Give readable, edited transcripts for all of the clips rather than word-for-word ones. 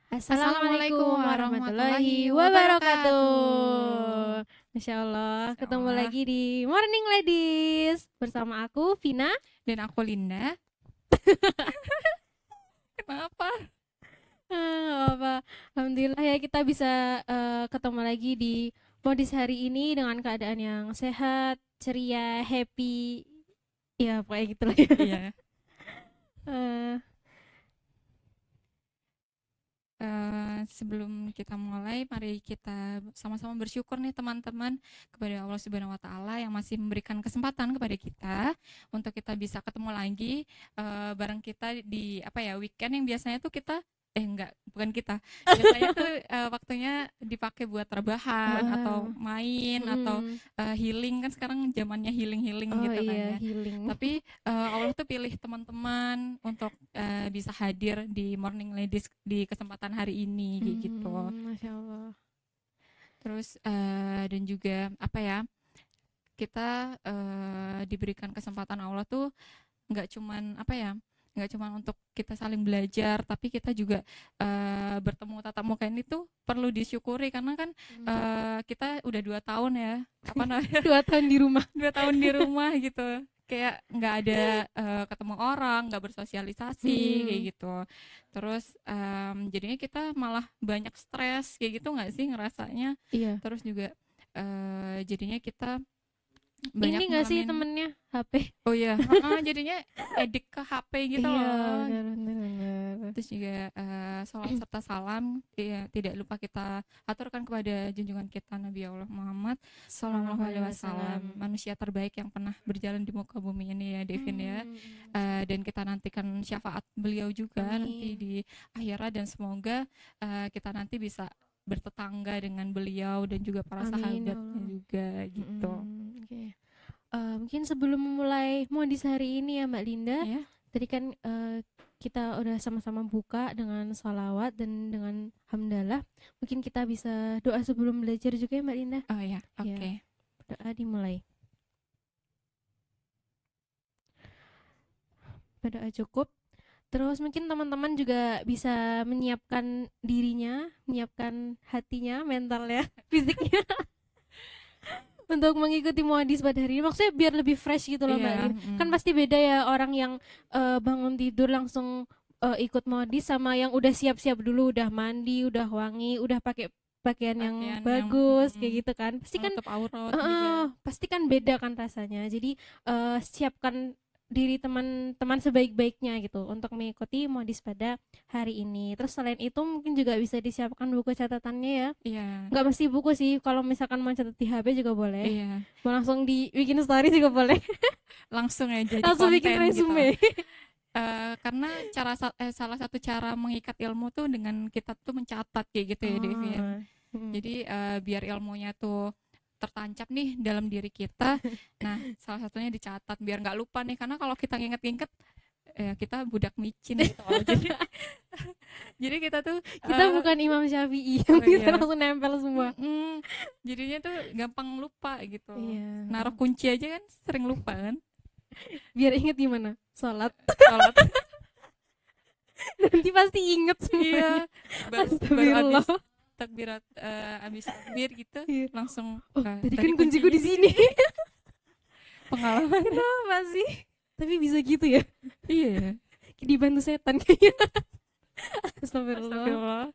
Assalamualaikum warahmatullahi wabarakatuh. wabarakatuh. Masya Allah, Masya ketemu Allah. lagi di Morning Ladies bersama aku, Vina. Dan aku Linda. Kenapa? Apa? Alhamdulillah ya kita bisa ketemu lagi di modis hari ini dengan keadaan yang sehat, ceria, happy. Ya, pokoknya gitu lah ya. Iya. Eh, Sebelum kita mulai, mari kita sama-sama bersyukur nih teman-teman kepada Allah Subhanahu Wa Taala yang masih memberikan kesempatan kepada kita untuk kita bisa ketemu lagi bareng kita di weekend yang biasanya tuh kita enggak, bukan kita. Biasanya tuh waktunya dipakai buat rebahan atau main atau mm, healing, kan sekarang zamannya healing-healing oh gitu kan iya, ya. healing. Tapi Allah tuh pilih teman-teman untuk bisa hadir di Morning Ladies di kesempatan hari ini kayak gitu. Masya Allah. Terus dan juga kita diberikan kesempatan Allah tuh nggak cuman nggak cuman untuk kita saling belajar, tapi kita juga bertemu tatap muka ini tuh perlu disyukuri karena kan kita udah 2 tahun ya, apa namanya, 2 tahun di rumah. 2 tahun di rumah gitu, kayak nggak ada ketemu orang, nggak bersosialisasi kayak gitu. Terus jadinya kita malah banyak stres kayak gitu nggak sih ngerasanya. Iya. Terus juga jadinya kita Ini banyak nggak sih ngalamin. temennya HP? Oh iya, jadinya edik ke HP gitu Iya, loh. benar. Terus juga salam serta salam ya, tidak lupa kita aturkan kepada junjungan kita Nabi Allah Muhammad Sallallahu Alaihi Wasallam, manusia terbaik yang pernah berjalan di muka bumi ini ya, Devin ya. Dan kita nantikan syafaat beliau juga nanti di akhirat, dan semoga kita nanti bisa bertetangga dengan beliau dan juga para sahabatnya juga gitu. Okay. Mungkin sebelum memulai modis hari ini ya Mbak Linda, tadi kan kita udah sama-sama buka dengan sholawat dan dengan hamdalah. Mungkin kita bisa doa sebelum belajar juga ya Mbak Linda. Oh ya, oke. Doa dimulai. Berdoa cukup. Terus mungkin teman-teman juga bisa menyiapkan dirinya, menyiapkan hatinya, mentalnya, fisiknya untuk mengikuti modis pada hari ini. Maksudnya biar lebih fresh gitu loh Mbak Lin. Kan pasti beda ya orang yang bangun tidur langsung ikut modis sama yang udah siap-siap dulu, udah mandi, udah wangi, udah pakai pakaian yang bagus kayak gitu kan. Pasti kan pasti kan beda kan rasanya. Jadi siapkan diri teman-teman sebaik-baiknya gitu untuk mengikuti modis pada hari ini. Terus selain itu mungkin juga bisa disiapkan buku catatannya ya. Nggak mesti buku sih, kalau misalkan mau catat di HP juga boleh. Mau langsung bikin story juga boleh. Langsung ya jadi langsung konten bikin resume gitu. Karena salah satu cara mengikat ilmu tuh dengan kita tuh mencatat kayak gitu ya Devin. Jadi biar ilmunya tuh tertancap nih dalam diri kita. Nah, salah satunya dicatat biar nggak lupa nih, karena kalau kita nginget-nginget ya kita budak micin gitu loh. Jadi kita tuh bukan Imam Syafi'i yang bisa langsung nempel semua. Jadinya tuh gampang lupa gitu. Naruh kunci aja kan sering lupa kan. Biar inget gimana? Sholat. Nanti pasti inget semuanya. Baru takbirat abis takbir gitu langsung tadi kan kunciku di sini. Pengalaman. Kenapa sih? Tapi bisa gitu ya? Iya. Dibantu setan kayaknya. Astagfirullah.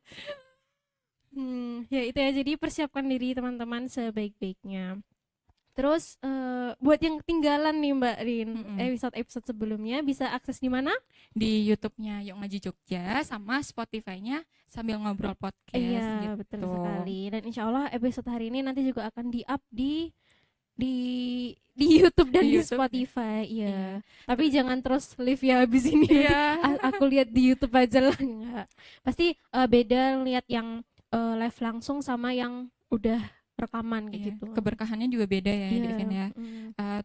Ya itu ya, jadi persiapkan diri teman-teman sebaik-baiknya. Terus buat yang ketinggalan nih Mbak Rin, episode sebelumnya bisa akses di mana? Di YouTube-nya Yuk Ngaji Jogja sama Spotify-nya Sambil Ngobrol Podcast. Iya, gitu. Betul sekali. Dan insya Allah episode hari ini nanti juga akan di-up di YouTube dan di Spotify. Iya. Tapi jangan terus live ya habis ini. Aku lihat di YouTube aja lah, enggak. Pasti beda lihat yang live langsung sama yang udah rekaman kayak gitu. Keberkahannya juga beda ya, Devin ya.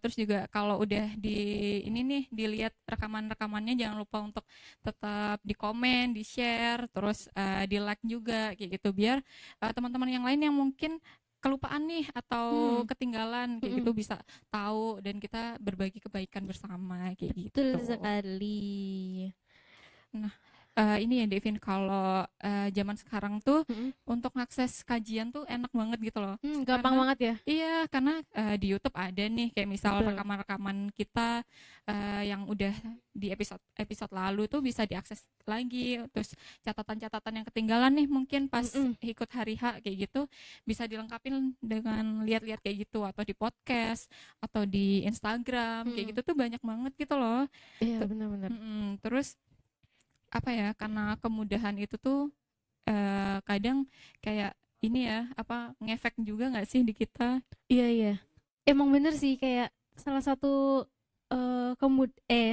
Terus juga kalau udah dilihat rekamannya, jangan lupa untuk tetap di komen, di share, terus di like juga kayak gitu, biar teman-teman yang lain yang mungkin kelupaan nih atau ketinggalan kayak gitu bisa tahu dan kita berbagi kebaikan bersama kayak gitu. Betul sekali. Nah, ini ya Devin, kalau zaman sekarang tuh Mm-mm. untuk ngakses kajian tuh enak banget gitu loh. Gampang Karena banget ya. iya, karena di YouTube ada nih kayak misal Betul. rekaman-rekaman kita yang udah di episode lalu tuh bisa diakses lagi. Terus catatan-catatan yang ketinggalan nih mungkin pas Mm-mm. ikut hari H kayak gitu bisa dilengkapin dengan lihat-lihat kayak gitu, atau di podcast atau di Instagram kayak Mm-mm. gitu tuh banyak banget gitu loh. Iya, benar-benar. Terus apa ya, karena kemudahan itu tuh kadang kayak ini ya, apa, ngefek juga nggak sih di kita. Iya, iya. Emang bener sih, kayak salah satu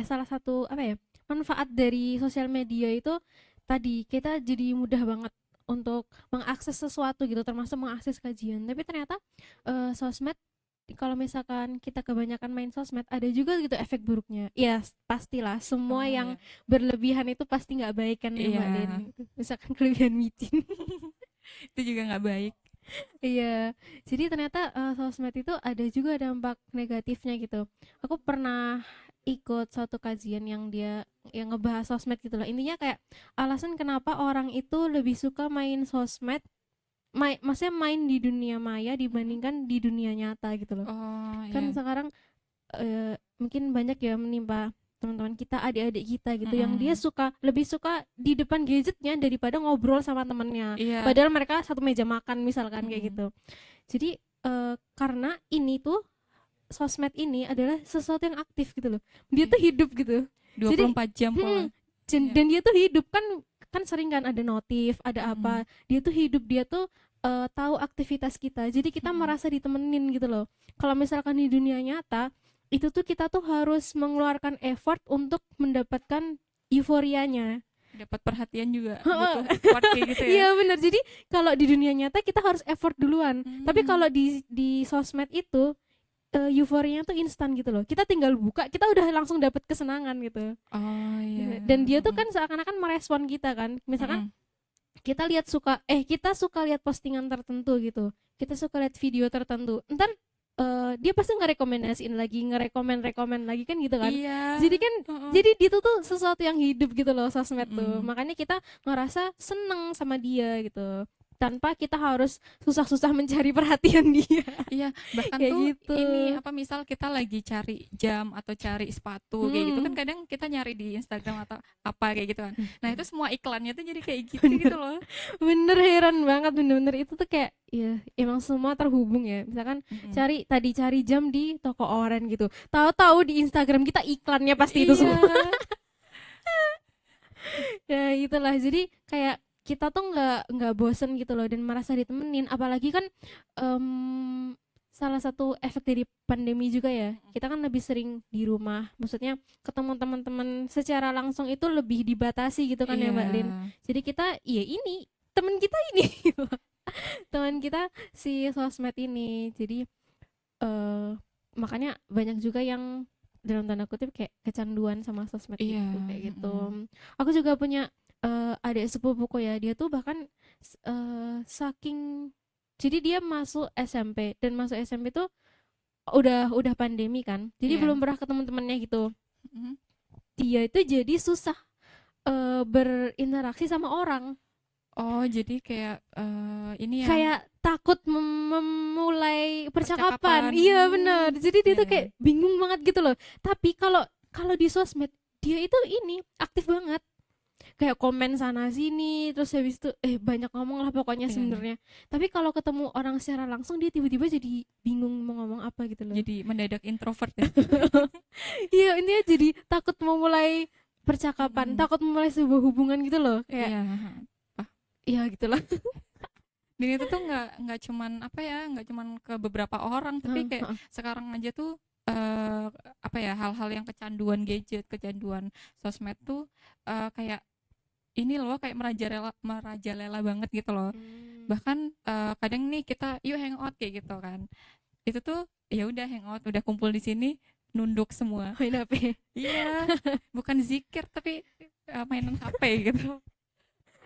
salah satu apa ya, manfaat dari sosial media itu tadi kita jadi mudah banget untuk mengakses sesuatu gitu, termasuk mengakses kajian. Tapi ternyata sosmed, kalau misalkan kita kebanyakan main sosmed, ada juga gitu efek buruknya. Ya pastilah, semua Oh yang ya, berlebihan itu pasti nggak baik kan ya Mbak Den. iya. Misalkan kelebihan micin. Itu juga nggak baik. Iya, jadi ternyata sosmed itu ada juga dampak negatifnya gitu. Aku pernah ikut suatu kajian yang dia yang ngebahas sosmed gitu loh. Intinya kayak alasan kenapa orang itu lebih suka main sosmed, maksudnya main di dunia maya dibandingkan di dunia nyata gitu loh. Oh Kan iya. sekarang mungkin banyak ya menimpa teman-teman kita, adik-adik kita gitu, yang dia Mm-mm. lebih suka di depan gadgetnya daripada ngobrol sama temennya. Iya. Padahal mereka satu meja makan misalkan kayak Mm-mm. gitu. Jadi karena ini tuh sosmed ini adalah sesuatu yang aktif gitu loh. Dia tuh Iya. hidup gitu. Jadi 24 jam hmm, pula. Iya. dan dia tuh hidup kan, sering kan ada notif, ada Mm-mm. apa. Dia tuh hidup, dia tuh tahu aktivitas kita. Jadi kita Mm-mm. merasa ditemenin gitu loh. Kalau misalkan di dunia nyata, itu tuh kita tuh harus mengeluarkan effort untuk mendapatkan euforianya. Dapat perhatian juga butuh effort kayak gitu ya. Iya benar. Jadi kalau di dunia nyata kita harus effort duluan. Tapi Hmm. kalau di sosmed itu euforianya tuh instan gitu loh. Kita tinggal buka, kita udah langsung dapat kesenangan gitu. Oh iya. Dan dia tuh Mm-mm. kan seakan-akan merespon kita kan. Misalkan Mm-mm. kita suka lihat postingan tertentu gitu. Kita suka lihat video tertentu. Ntar dia pasti ngerekomendasiin lagi, ngerekomen lagi kan gitu kan. Iya. Jadi kan Mm-mm. jadi itu tuh sesuatu yang hidup gitu loh sosmed tuh. Mm-mm. Makanya kita ngerasa seneng sama dia gitu. Tanpa kita harus susah-susah mencari perhatian dia. Iya, bahkan Kayak tuh gitu. ini apa, misal kita lagi cari jam atau cari sepatu kayak gitu kan, Hmm, kadang kita nyari di Instagram atau apa kayak gitu kan. Nah, itu semua iklannya tuh jadi kayak gitu bener, gitu loh. bener heran banget, bener-bener itu tuh kayak ya emang semua terhubung ya. Misalkan Mm-mm. cari jam di toko oren gitu, tahu-tahu di Instagram kita iklannya pasti itu Iya. semua. Ya itulah, jadi kayak kita tuh nggak bosen gitu loh dan merasa ditemenin, apalagi kan em, salah satu efek dari pandemi juga ya, kita kan lebih sering di rumah, maksudnya ketemu teman-teman secara langsung itu lebih dibatasi gitu kan ya Iya. Mbak Lin. Jadi kita ya ini teman kita ini teman kita si sosmed ini. Jadi eh makanya banyak juga yang dalam tanda kutip kayak kecanduan sama sosmed Iya. itu kayak gitu. Mm-mm. Aku juga punya adik sepupuku ya, dia tuh bahkan saking, jadi dia masuk SMP, dan masuk SMP tuh udah pandemi kan, jadi Iya. belum pernah ketemu temennya gitu. Mm. Dia itu jadi susah berinteraksi sama orang, Oh, jadi kayak ini ya, kayak takut memulai percakapan. percakapan. Iya benar, jadi dia Iya, tuh iya. kayak bingung banget gitu loh. Tapi kalau kalau di sosmed dia itu ini aktif banget, kayak komen sana sini, terus habis itu banyak ngomong lah pokoknya Iya, iya. sebenarnya. Tapi kalau ketemu orang secara langsung dia tiba-tiba jadi bingung mau ngomong apa gitu loh. Jadi mendadak introvert ya. Iya, intinya jadi takut memulai percakapan, Mm. takut memulai sebuah hubungan gitu loh, kayak Iya. iya gitu loh. Dan itu tuh nggak cuman apa ya, nggak cuman ke beberapa orang, tapi kayak sekarang aja tuh apa ya, hal-hal yang kecanduan gadget, kecanduan sosmed tuh kayak ini loh, kayak merajalela banget gitu loh. Bahkan kadang nih kita yuk hangout kayak gitu kan, itu tuh ya udah hangout, udah kumpul di sini, nunduk semua. Main HP. Iya, bukan zikir tapi mainan HP gitu.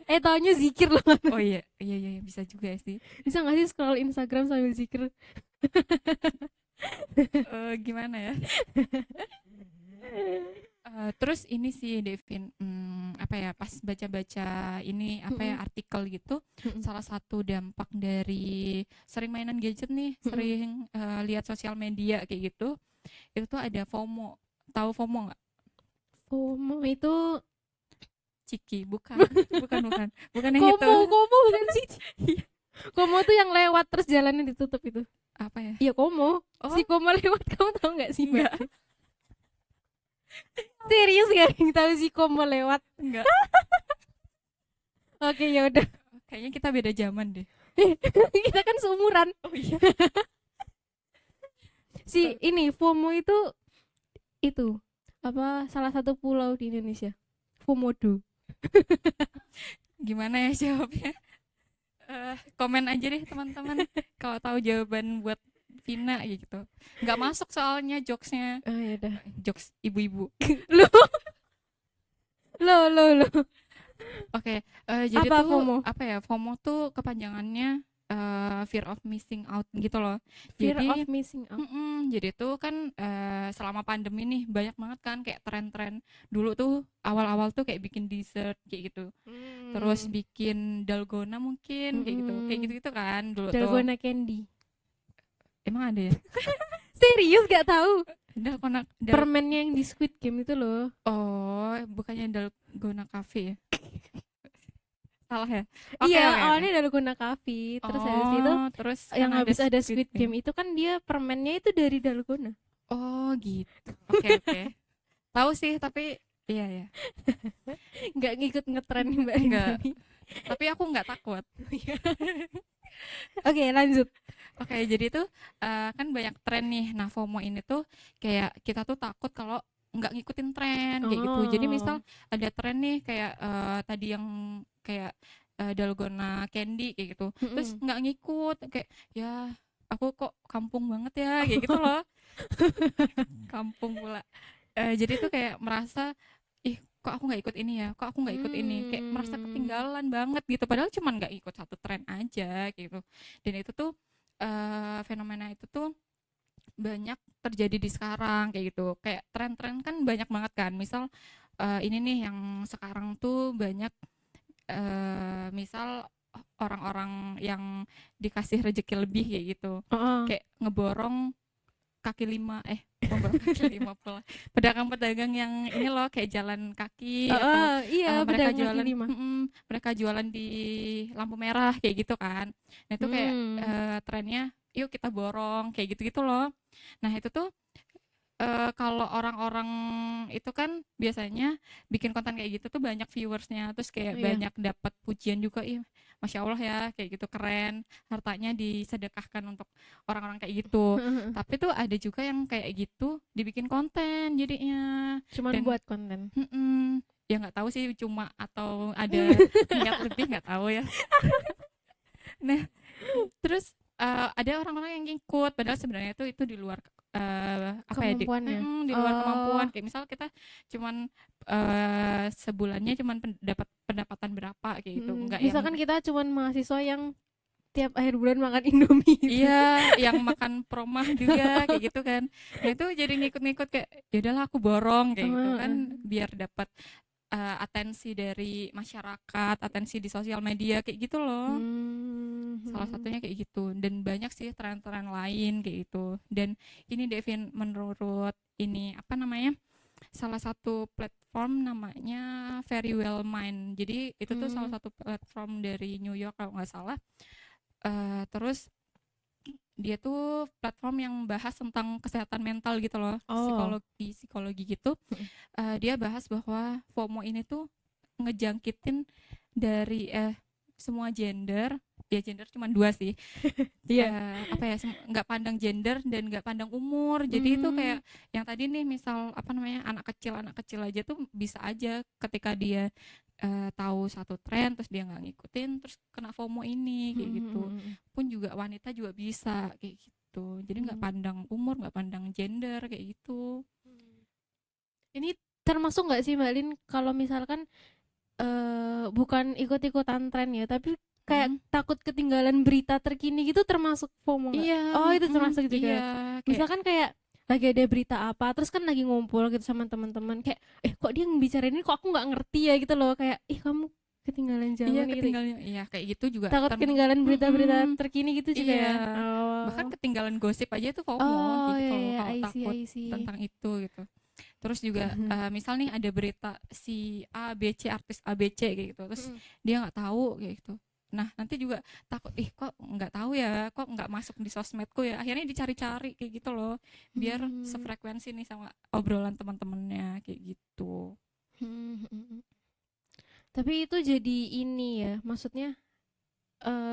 Taunya zikir loh. Oh iya, iya, iya, bisa juga sih. Bisa gak sih scroll Instagram sambil zikir? Gimana ya? Terus ini sih Devin, apa ya, pas baca-baca ini apa ya Mm-mm. artikel gitu, Mm-mm. salah satu dampak dari sering mainan gadget nih, Mm-mm. sering lihat sosial media kayak gitu, itu tuh ada FOMO. Tahu FOMO nggak? FOMO itu Ciki, bukan, bukan yang itu. Komo bukan sih. Komo tuh yang lewat terus jalannya ditutup itu. Apa ya? Iya Komo. Oh, Si Komo lewat, kamu tahu nggak sih Mbak? enggak, Serius gak yang tahu si Komo lewat? enggak. Oke ya udah. Kayaknya kita beda zaman deh. Kita kan seumuran. Oh iya. Si ini FOMO itu apa salah satu pulau di Indonesia. Komodo. Gimana ya jawabnya? Komen aja deh teman-teman kalau tahu jawaban buat Vina gitu. Nggak masuk soalnya jokesnya, Oh ya udah. jokes ibu-ibu. Lo. Oke, jadi Apa tuh FOMO? apa ya? FOMO tuh kepanjangannya fear of missing out gitu loh. Fear Jadi of missing out. jadi tuh kan selama pandemi nih banyak banget kan kayak tren-tren dulu tuh awal-awal tuh kayak bikin dessert kayak gitu. Terus bikin dalgona mungkin kayak gitu. Kayak gitu-gitu kan dulu tuh. Dalgona candy. Emang ada ya? Serius gak tahu? Dalgona Permennya yang di Squid Game itu loh. Oh, bukannya dalgona cafe ya? Salah ya? Oke, Iya, oke, oke. awalnya Dalgona Coffee, terus habis itu terus yang kan habis ada Squid Game itu kan dia permennya itu dari Dalgona. Oh, gitu. Oke, oke. Tahu sih, tapi iya ya. Nggak ngikut ngetren nih Mbak Nggak. Rindy. Tapi aku nggak takut. Oke, lanjut. Oke, jadi tuh kan banyak tren nih. Nah, FOMO ini tuh kayak kita tuh takut kalau nggak ngikutin tren kayak gitu. Jadi misal ada tren nih kayak tadi yang kayak dalgona candy kayak gitu. Terus nggak ngikut kayak ya aku kok kampung banget ya kayak gitu loh. Kampung pula. Jadi tuh kayak merasa ih kok aku nggak ikut ini ya, kok aku nggak ikut ini, kayak merasa ketinggalan banget gitu. Padahal cuman nggak ikut satu tren aja gitu. Dan itu tuh fenomena itu tuh banyak terjadi di sekarang kayak gitu. Kayak tren-tren kan banyak banget kan. Misal ini nih yang sekarang tuh banyak misal orang-orang yang dikasih rezeki lebih kayak gitu. Kayak ngeborong kaki lima ngeborong kaki lima pula. Pedagang-pedagang yang ini loh kayak jalan kaki atau iya, mereka pedagang kaki jualan lima. mereka jualan di lampu merah kayak gitu kan. Nah itu kayak trennya yuk kita borong kayak gitu-gitu loh. Nah itu tuh kalau orang-orang itu kan biasanya bikin konten kayak gitu tuh banyak viewersnya, terus kayak Iya. banyak dapat pujian juga, ih masya Allah ya kayak gitu keren, hartanya disedekahkan untuk orang-orang kayak gitu. Tapi tuh ada juga yang kayak gitu dibikin konten jadinya. Cuman Dan buat konten. ya nggak tahu sih cuma atau ada niat lebih nggak tahu ya. Nah terus ada orang-orang yang ngikut padahal sebenarnya itu di luar apa ya Kemampuannya. di luar kemampuan, kayak misal kita cuman sebulannya cuman dapat pendapatan berapa kayak gitu, enggak Misalkan yang kita cuman mahasiswa yang tiap akhir bulan makan Indomie gitu. iya yang makan promah juga kayak gitu kan. Nah itu jadi ngikut-ngikut kayak ya udahlah aku borong kayak gitu kan biar dapat atensi dari masyarakat, atensi di sosial media kayak gitu loh. Salah satunya kayak gitu, dan banyak sih tren-tren lain kayak gitu. Dan ini Devin, menurut ini apa namanya, salah satu platform namanya Very Well Mind. Jadi itu tuh salah satu platform dari New York kalau nggak salah. Terus dia tuh platform yang bahas tentang kesehatan mental gitu loh, psikologi gitu. Dia bahas bahwa FOMO ini tuh ngejangkitin dari semua gender, ya gender cuma 2 sih. Apa ya, nggak pandang gender dan nggak pandang umur. Jadi itu kayak yang tadi nih, misal apa namanya, anak kecil aja tuh bisa aja ketika dia tahu satu tren terus dia nggak ngikutin terus kena FOMO ini kayak gitu. Pun juga wanita juga bisa kayak gitu. Jadi nggak pandang umur, nggak pandang gender kayak gitu. Ini termasuk nggak sih Mbak Lin kalau misalkan bukan ikut-ikutan tren ya, tapi kayak takut ketinggalan berita terkini gitu, termasuk FOMO nggak? Iya. Oh itu termasuk juga. Iya, Misalkan kayak lagi ada berita apa, terus kan lagi ngumpul gitu sama teman-teman, kayak kok dia ngebicarain ini, kok aku nggak ngerti ya gitu loh, kayak kamu ketinggalan Iya, zaman gitu, ketinggalan. Iya, kayak gitu juga takut ketinggalan berita-berita Mm-mm. terkini gitu juga Iya, ya. bahkan Oh, ketinggalan gosip aja itu FOMO oh kayak ya gitu loh, ya, kalau I see takut I see. tentang itu gitu. Terus juga misal nih ada berita si A B C, artis A B C kayak gitu, terus Mm-mm. dia nggak tahu kayak gitu. Nah, nanti juga takut, kok nggak tahu ya, kok nggak masuk di sosmedku ya. Akhirnya dicari-cari kayak gitu loh, biar Hmm. sefrekuensi nih sama obrolan teman-temannya kayak gitu. Hmm. Tapi itu jadi ini ya, maksudnya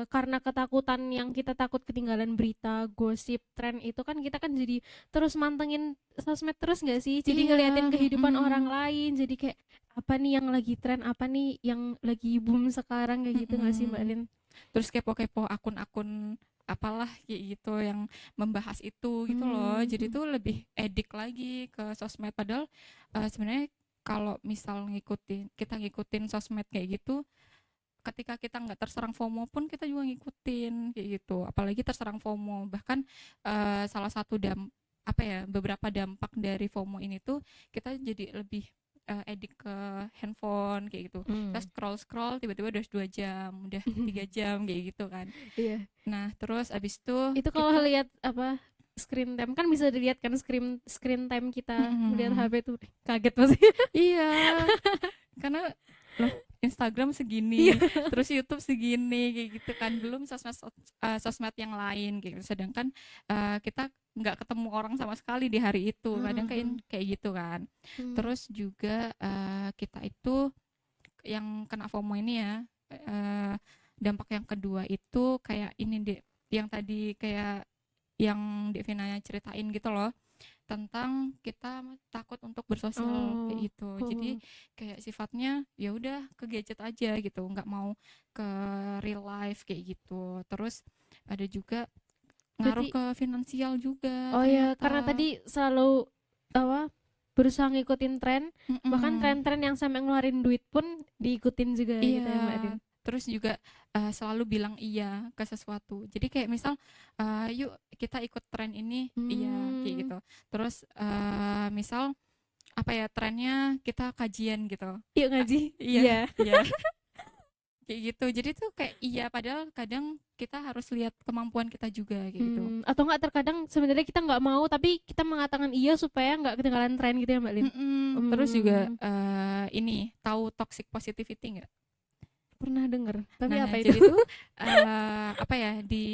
karena ketakutan yang kita takut ketinggalan berita, gosip, tren itu kan, kita kan jadi terus mantengin sosmed terus nggak sih? Jadi Iya, ngeliatin kehidupan orang mm-mm, lain, jadi kayak apa nih yang lagi tren, apa nih yang lagi boom sekarang, kayak gitu nggak sih Mbak mm-mm. Lin? Terus kepo-kepo akun-akun apalah kayak gitu yang membahas itu gitu loh. Jadi Hmm. tuh lebih edik lagi ke sosmed, padahal sebenarnya kalau misal ngikutin sosmed kayak gitu, ketika kita nggak terserang FOMO pun kita juga ngikutin kayak gitu. Apalagi terserang FOMO, bahkan salah satu apa ya, beberapa dampak dari FOMO ini tuh kita jadi lebih edik ke handphone kayak gitu. Kita Hmm. scroll scroll tiba-tiba udah 2 jam, udah 3 jam kayak gitu kan. Iya. Nah, terus abis itu Itu kalau kita lihat apa, screen time kan bisa dilihat kan, screen screen time kita melihat mm, HP tuh, kaget pasti. iya, karena loh, Instagram Iya. segini, terus YouTube segini kayak gitu kan, belum sosmed yang lain gitu. Sedangkan kita nggak ketemu orang sama sekali di hari itu, kadang kayak kayak gitu kan. Hmm. Terus juga kita itu yang kena FOMO ini ya, dampak yang kedua itu kayak ini deh, yang tadi kayak yang Devina ceritain gitu loh, tentang kita takut untuk bersosial kayak Oh. gitu. Jadi Oh. kayak sifatnya ya udah ke gadget aja gitu, nggak mau ke real life kayak gitu. Terus ada juga ngaruh Berarti, ke finansial juga oh ya, karena ternyata. tadi selalu apa, berusaha ngikutin tren, bahkan Mm-mm. tren-tren yang sampai ngeluarin duit pun diikutin juga Iya, gitu ya Mbak Din. terus juga selalu bilang iya ke sesuatu. Jadi kayak misal yuk kita ikut tren ini, iya kayak Hmm. gitu. Terus misal apa ya, trennya kita kajian gitu. Yuk ngaji. Iya, Iya. iya. Kayak gitu. Jadi tuh kayak iya, padahal kadang kita harus lihat kemampuan kita juga kayak gitu. Atau enggak, terkadang sebenarnya kita nggak mau tapi kita mengatakan iya supaya nggak ketinggalan tren gitu ya Mbak Lin. Mm-mm. Terus juga Hmm. ini tahu toxic positivity nggak? Pernah denger. Tapi Nah, apa itu? jadi tuh apa ya, di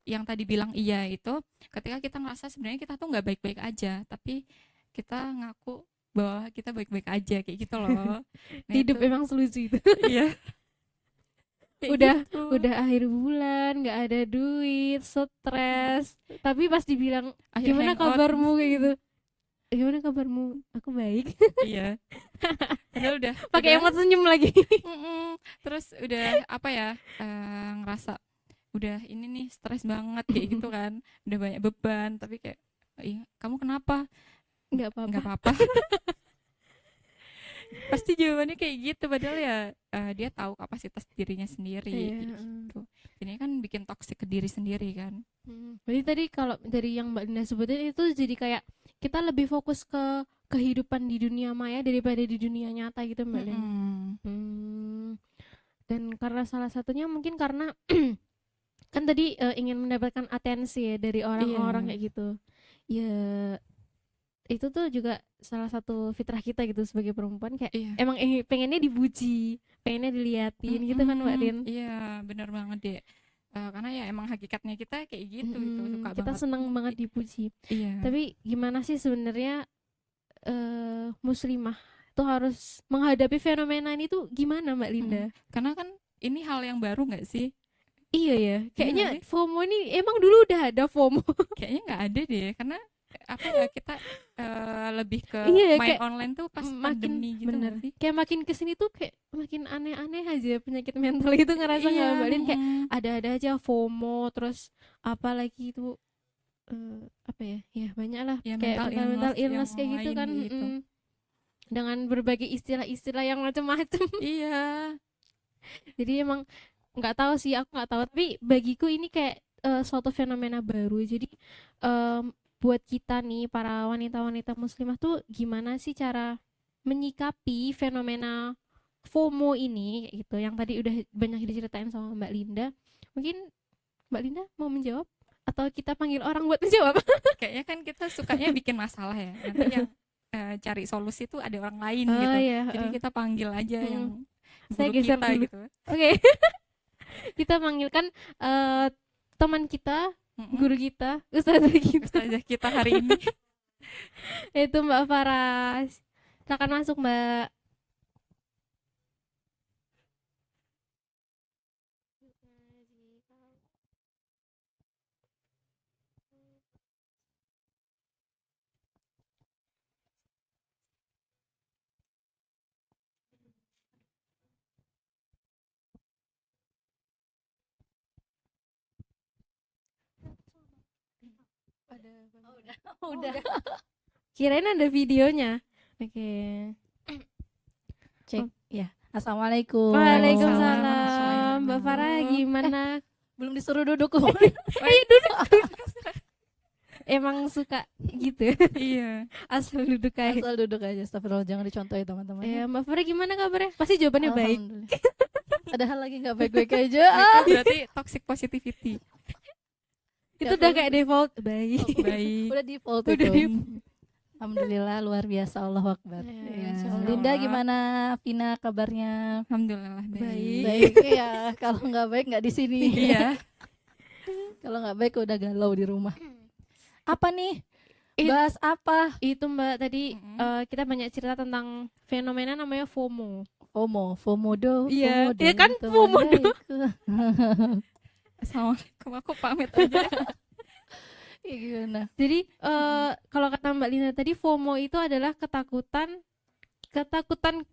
yang tadi bilang iya itu, ketika kita ngerasa sebenarnya kita tuh nggak baik-baik aja, tapi kita ngaku bahwa kita baik-baik aja kayak gitu loh. Nah Hidup itu emang selucu itu. iya kayak udah gitu. udah akhir bulan, nggak ada duit, stres, tapi pas dibilang Ayo gimana hangout. kabarmu kayak gitu, gimana kabarmu, aku baik. Iya. Padahal Pakai udah emot senyum lagi. terus udah apa ya, ngerasa udah ini nih stres banget kayak gitu kan, udah banyak beban, tapi kayak iya kamu kenapa, Nggak nggak apa-apa. apa-apa. Pasti jawabannya kayak gitu, padahal ya dia tahu kapasitas dirinya sendiri Iya. kayak gitu. Ini kan bikin toksik ke diri sendiri kan. Berarti tadi kalau dari yang Mbak Linda sebutin itu jadi kayak kita lebih fokus ke kehidupan di dunia maya daripada di dunia nyata gitu Mbak Lin. Mm-mm. Dan karena salah satunya mungkin karena kan tadi ingin mendapatkan atensi ya dari orang-orang Iya, kayak gitu. Ya itu tuh juga salah satu fitrah kita gitu sebagai perempuan, kayak iya. emang pengennya dipuji, pengennya diliatin gitu kan Mbak Din. Iya, bener banget deh. Karena ya emang hakikatnya kita kayak gitu gitu, suka Kita banget. seneng banget dipuji. Iya. Tapi gimana sih sebenarnya muslimah tuh harus menghadapi fenomena ini tuh gimana Mbak Linda? Karena kan ini hal yang baru nggak sih? Iya ya, Iya nggak kayaknya sih? FOMO ini emang dulu udah ada FOMO. Kayaknya nggak ada deh, karena apa ya, kita lebih ke Iya, main kayak online tuh pas makin pandemi gitu bener. nggak sih? Kayak makin kesini tuh kayak makin aneh-aneh aja penyakit mental itu, ngerasa Iya, nggak Mbak Lin? Kayak ada-ada aja FOMO, terus apa lagi itu apa ya? Ya banyak lah, ya kayak mental mental illness yang illness kayak gitu lain kan. gitu. Dengan berbagai istilah-istilah yang macam-macam. Iya, Jadi emang nggak tahu sih, aku nggak tahu, tapi bagiku ini kayak suatu fenomena baru. Jadi em, buat kita nih para wanita-wanita muslimah tuh gimana sih cara menyikapi fenomena FOMO ini kayak gitu yang tadi udah banyak diceritain sama Mbak Linda. Mungkin Mbak Linda mau menjawab atau kita panggil orang buat menjawab? Kayaknya kan kita sukanya bikin masalah ya, nanti yang cari solusi tuh ada orang lain Oh, gitu. iya, Jadi kita panggil aja yang Saya guru geser kita dulu. gitu. Oke. Kita panggilkan teman kita, guru kita, ustazah kita, Ustazah kita hari ini. yaitu Mbak Farah. Silakan masuk, Mbak. Udah. Kirain ada videonya. Oke. Cek. Ya. Assalamualaikum. Waalaikumsalam. Mbak Farah gimana? Belum disuruh duduk. Ayo duduk. Emang suka gitu. Iya. Asal duduk aja. Asal duduk aja. Astagfirullah, jangan dicontohin teman-teman. Mbak Farah gimana kabarnya? Pasti jawabannya baik. Alhamdulillah. Padahal lagi nggak baik-baik aja. Berarti toxic positivity. Itu udah kayak default baik. Baik. Udah default Udah itu. default. Alhamdulillah, luar biasa, Allahu Akbar. Ya, Ya. Masya Allah. Linda gimana? Vina kabarnya? Alhamdulillah Baik. Baik ya. Kalau nggak baik nggak di sini. Iya. Kalau nggak baik udah galau di rumah. Apa nih? It- Bahas apa? Itu Mbak tadi Mm-mm. kita banyak cerita tentang fenomena namanya FOMO. FOMODO. Iya, FOMODO, iya kan, teman FOMODO. baikku. Assalamualaikum, aku pamit aja. Iya, gimana? Jadi kalau kata Mbak Lina tadi FOMO itu adalah ketakutan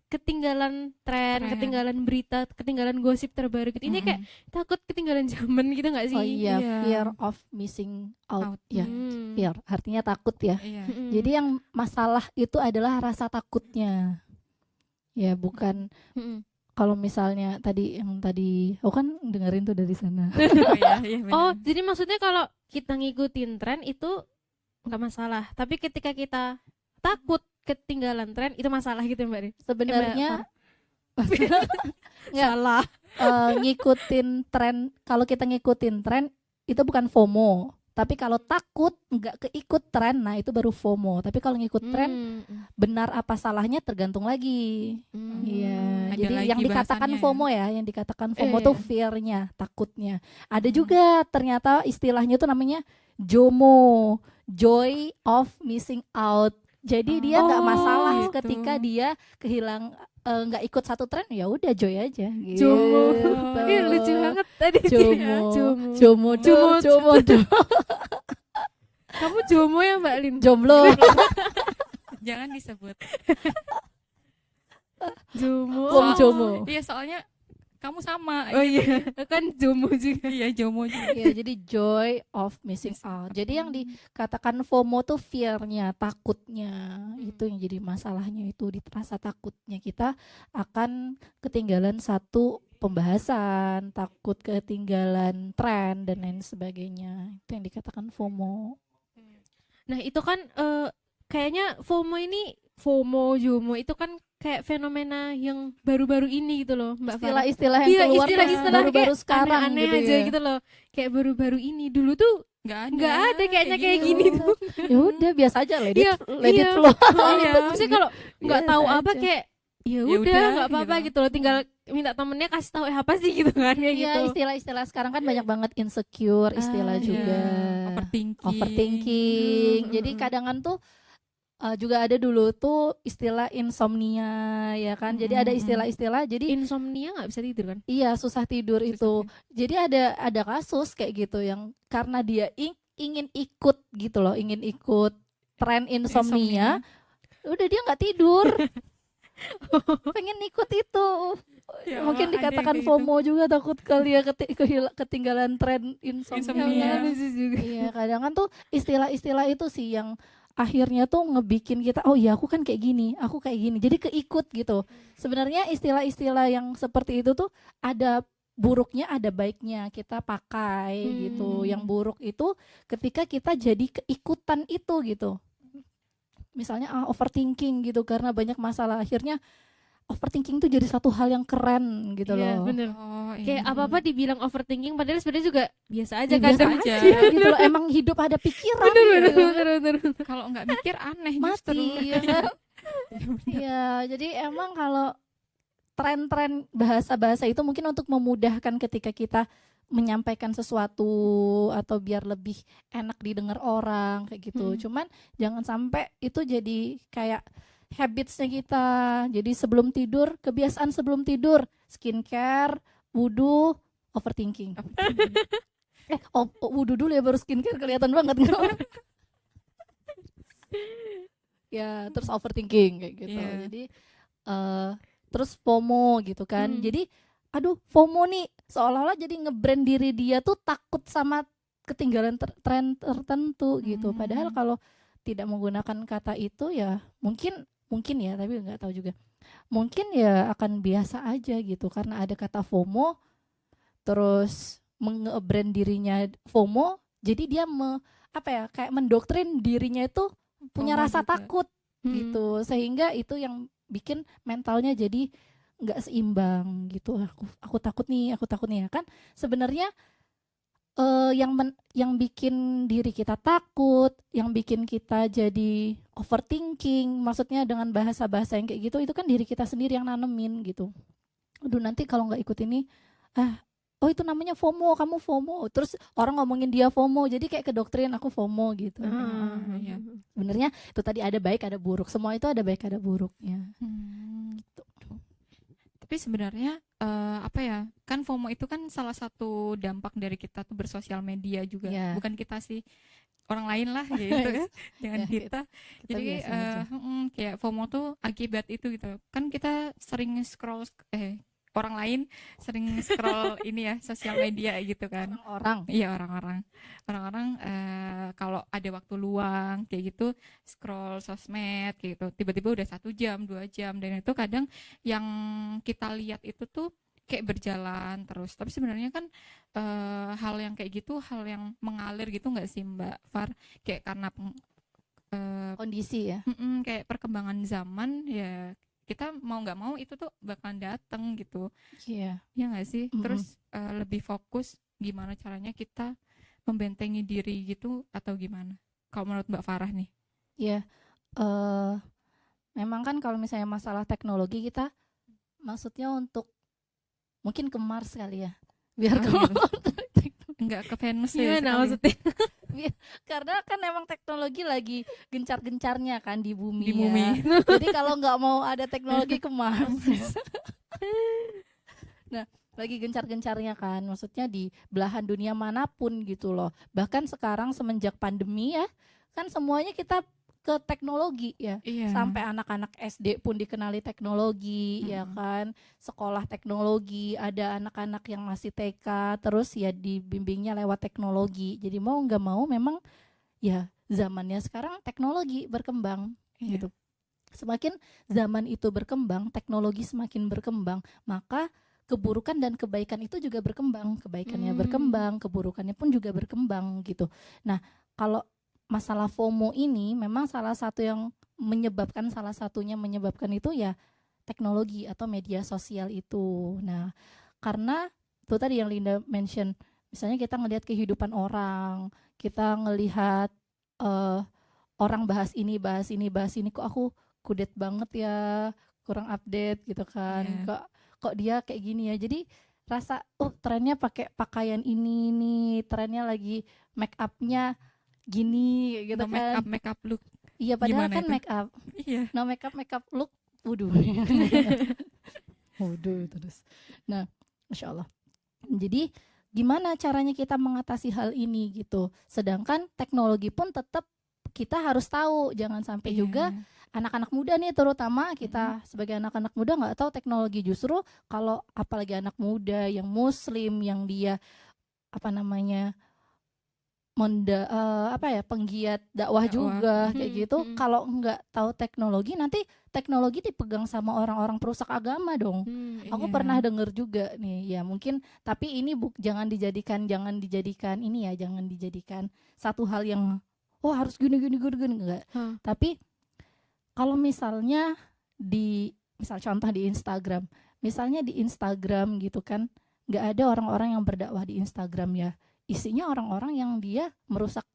ketinggalan tren, Tren. ketinggalan berita, ketinggalan gosip terbaru gitu. Ini kayak takut ketinggalan zaman gitu nggak sih? Oh iya, Iya. fear of missing out. Out. Ya, Hmm. fear artinya takut ya. Iya. Mm-mm. Jadi yang masalah itu adalah rasa takutnya. Ya, bukan Mm-mm. kalau misalnya tadi aku kan dengerin tuh dari sana. Oh iya, iya benar. Oh, jadi maksudnya kalau kita ngikutin tren itu nggak masalah, tapi ketika kita takut ketinggalan tren itu masalah gitu Mbak Rin. Sebenarnya Salah. ngikutin tren, kalau kita ngikutin tren itu bukan FOMO. Tapi kalau takut nggak keikut tren, nah itu baru FOMO. Tapi kalau ngikut tren, benar apa salahnya tergantung lagi. Iya, Ada jadi lagi yang dikatakan bahasannya. FOMO ya, yang dikatakan FOMO Iya. tuh fear-nya, takutnya. Ada juga ternyata istilahnya tuh namanya JOMO, joy of missing out. Jadi dia nggak Oh, masalah gitu. ketika dia nggak ikut satu tren, ya udah joy aja. Gitu. JOMO. Ih, lucu banget tadi. JOMO, JOMO. JOMO, JOMO. JOMO, Kamu JOMO ya Mbak Lin? jomblo. Jangan disebut. JOMO. JOMO. Iya, soalnya kamu sama. Oh iya, kan JOMO juga. Iya, JOMO juga. Ya, jadi joy of missing out. Jadi yang dikatakan FOMO tuh fear-nya, takutnya. Itu yang jadi masalahnya, itu di rasa takutnya kita akan ketinggalan satu pembahasan, takut ketinggalan tren dan lain sebagainya. Itu yang dikatakan FOMO. Nah, itu kan kayaknya FOMO, JOMO itu kan kayak fenomena yang baru-baru ini gitu loh, Mbak Farah. Istilah-istilah yang Iya, keluar tuh istilah-istilah baru-baru kayak sekarang aneh-aneh gitu aja ya. gitu loh. Kayak baru-baru ini. Dulu tuh nggak ada kayaknya kayak gini tuh. Ya udah biasa aja, let Iya, it iya. flow. Iya, maksudnya kalau nggak Biasa tahu apa aja. kayak ya Ya udah udah, nggak apa-apa gitu. gitu loh, tinggal minta temennya kasih tahu apa sih gitu kan kayak Iya, gitu. istilah-istilah sekarang kan banyak banget insecure istilah Ah, juga. Overthinking. Overthinking. Hmm, Jadi hmm. kadang tuh juga ada dulu tuh istilah insomnia ya kan. Jadi ada istilah-istilah. Jadi Insomnia nggak bisa tidur kan? iya, susah tidur itu. Jadi ada kasus kayak gitu yang karena dia ingin ikut gitu loh, ingin ikut tren insomnia. Udah dia nggak tidur. Pengen ikut itu. Ya Mungkin Allah, ada dikatakan yang kayak FOMO juga, takut kali ya ketinggalan tren insomnia. Insomnia. Lucu juga. Iya, kadang kan tuh istilah-istilah itu sih yang akhirnya tuh ngebikin kita, oh iya aku kan kayak gini, jadi keikut gitu. Sebenarnya istilah-istilah yang seperti itu tuh ada buruknya ada baiknya kita pakai gitu. Yang buruk itu ketika kita jadi keikutan itu gitu. Misalnya overthinking gitu karena banyak masalah, akhirnya overthinking tuh jadi satu hal yang keren gitu Iya, loh. bener. Oh, Kayak iya. apa-apa dibilang overthinking padahal sebenarnya juga biasa aja Ya, kan. biasa aja. aja gitu loh. Emang hidup ada pikiran gitu. Bener. Kalau nggak mikir aneh justru. Mati ya kan? Iya, jadi emang kalau tren-tren bahasa-bahasa itu mungkin untuk memudahkan ketika kita menyampaikan sesuatu atau biar lebih enak didengar orang kayak gitu. Cuman jangan sampai itu jadi kayak habitsnya kita. Jadi sebelum tidur, kebiasaan sebelum tidur, skincare, wudhu, overthinking. Wudhu dulu ya baru skincare, kelihatan banget nggak? Ya, terus overthinking kayak gitu. Iya. Jadi terus FOMO gitu kan. Jadi aduh, FOMO nih seolah-olah jadi nge-brand diri dia tuh takut sama ketinggalan tren tertentu gitu. Padahal kalau tidak menggunakan kata itu ya mungkin ya, tapi nggak tahu juga. Mungkin ya akan biasa aja gitu karena ada kata FOMO, terus nge-brand dirinya FOMO, jadi dia kayak mendoktrin dirinya itu punya FOMO rasa juga. takut gitu, sehingga itu yang bikin mentalnya jadi nggak seimbang gitu. Aku takut nih ya kan. Sebenarnya yang bikin diri kita takut, yang bikin kita jadi overthinking, maksudnya dengan bahasa-bahasa yang kayak gitu, itu kan diri kita sendiri yang nanemin gitu. Aduh, nanti kalau nggak ikut ini, oh itu namanya FOMO, kamu FOMO. Terus orang ngomongin dia FOMO, jadi kayak kedoktrin aku FOMO gitu. Iya. Sebenarnya itu tadi ada baik ada buruk, semua itu ada baik ada buruknya. Gitu. Tapi sebenarnya apa ya, kan FOMO itu kan salah satu dampak dari kita tuh bersosial media juga. Ya. Bukan kita sih, orang lain lah gitu kan. Jangan Ya, kita. Jadi biasa aja. kayak FOMO tuh akibat itu gitu. Kan kita sering scroll orang lain sering scroll ini ya, sosial media gitu kan. Orang. Iya, orang-orang kalau ada waktu luang kayak gitu scroll sosmed kayak gitu, tiba-tiba udah 1 jam 2 jam, dan itu kadang yang kita lihat itu tuh kayak berjalan terus, tapi sebenarnya kan hal yang kayak gitu hal yang mengalir gitu nggak sih Mbak Far, kayak karena Kondisi ya. kayak perkembangan zaman ya, kita mau nggak mau itu tuh bakalan dateng gitu. Iya. Ya nggak sih? Terus lebih fokus gimana caranya kita membentengi diri gitu atau gimana? Kalau menurut Mbak Farah nih? Iya. Memang kan kalau misalnya masalah teknologi kita maksudnya untuk mungkin ke Mars kali ya. Biar Enggak ke Venus ya. Gimana maksudnya? Karena kan emang teknologi lagi gencar-gencarnya kan di bumi. Di bumi. Ya. Jadi kalau nggak mau ada teknologi ke Mars. Nah, lagi gencar-gencarnya kan, maksudnya di belahan dunia manapun gitu loh. Bahkan sekarang semenjak pandemi ya, kan semuanya kita ke teknologi ya. Iya. Sampai anak-anak SD pun dikenali teknologi ya kan. Sekolah teknologi, ada anak-anak yang masih TK terus ya dibimbingnya lewat teknologi. Jadi mau nggak mau memang ya zamannya sekarang teknologi berkembang gitu. Semakin zaman itu berkembang, teknologi semakin berkembang, maka keburukan dan kebaikan itu juga berkembang. Kebaikannya berkembang, keburukannya pun juga berkembang gitu. Nah, kalau masalah FOMO ini memang salah satunya menyebabkan itu ya teknologi atau media sosial itu. Nah, karena itu tadi yang Linda mention, misalnya kita ngelihat kehidupan orang, kita ngelihat orang bahas ini, kok aku kudet banget ya, kurang update gitu kan. Kok dia kayak gini ya. Jadi rasa trennya pakai pakaian ini nih, trennya lagi make upnya gini gitu kan. Make up look. Iya, padahal Gimana kan itu? make up. Iya. No make up look wudu. Wudu terus. Nah, Masya Allah. Jadi gimana caranya kita mengatasi hal ini gitu. Sedangkan teknologi pun tetap kita harus tahu, jangan sampai juga anak-anak muda nih, terutama kita sebagai anak-anak muda nggak tahu teknologi. Justru kalau apalagi anak muda yang muslim, yang dia penggiat dakwah juga kayak gitu. Kalau nggak tahu teknologi, nanti teknologi dipegang sama orang-orang perusak agama dong. Aku pernah dengar juga nih, ya mungkin, tapi ini jangan dijadikan ini ya, jangan dijadikan satu hal yang harus gini enggak. Tapi kalau misalnya misal contoh di Instagram, misalnya di Instagram gitu kan, nggak ada orang-orang yang berdakwah di Instagram ya, isinya orang-orang yang dia merusak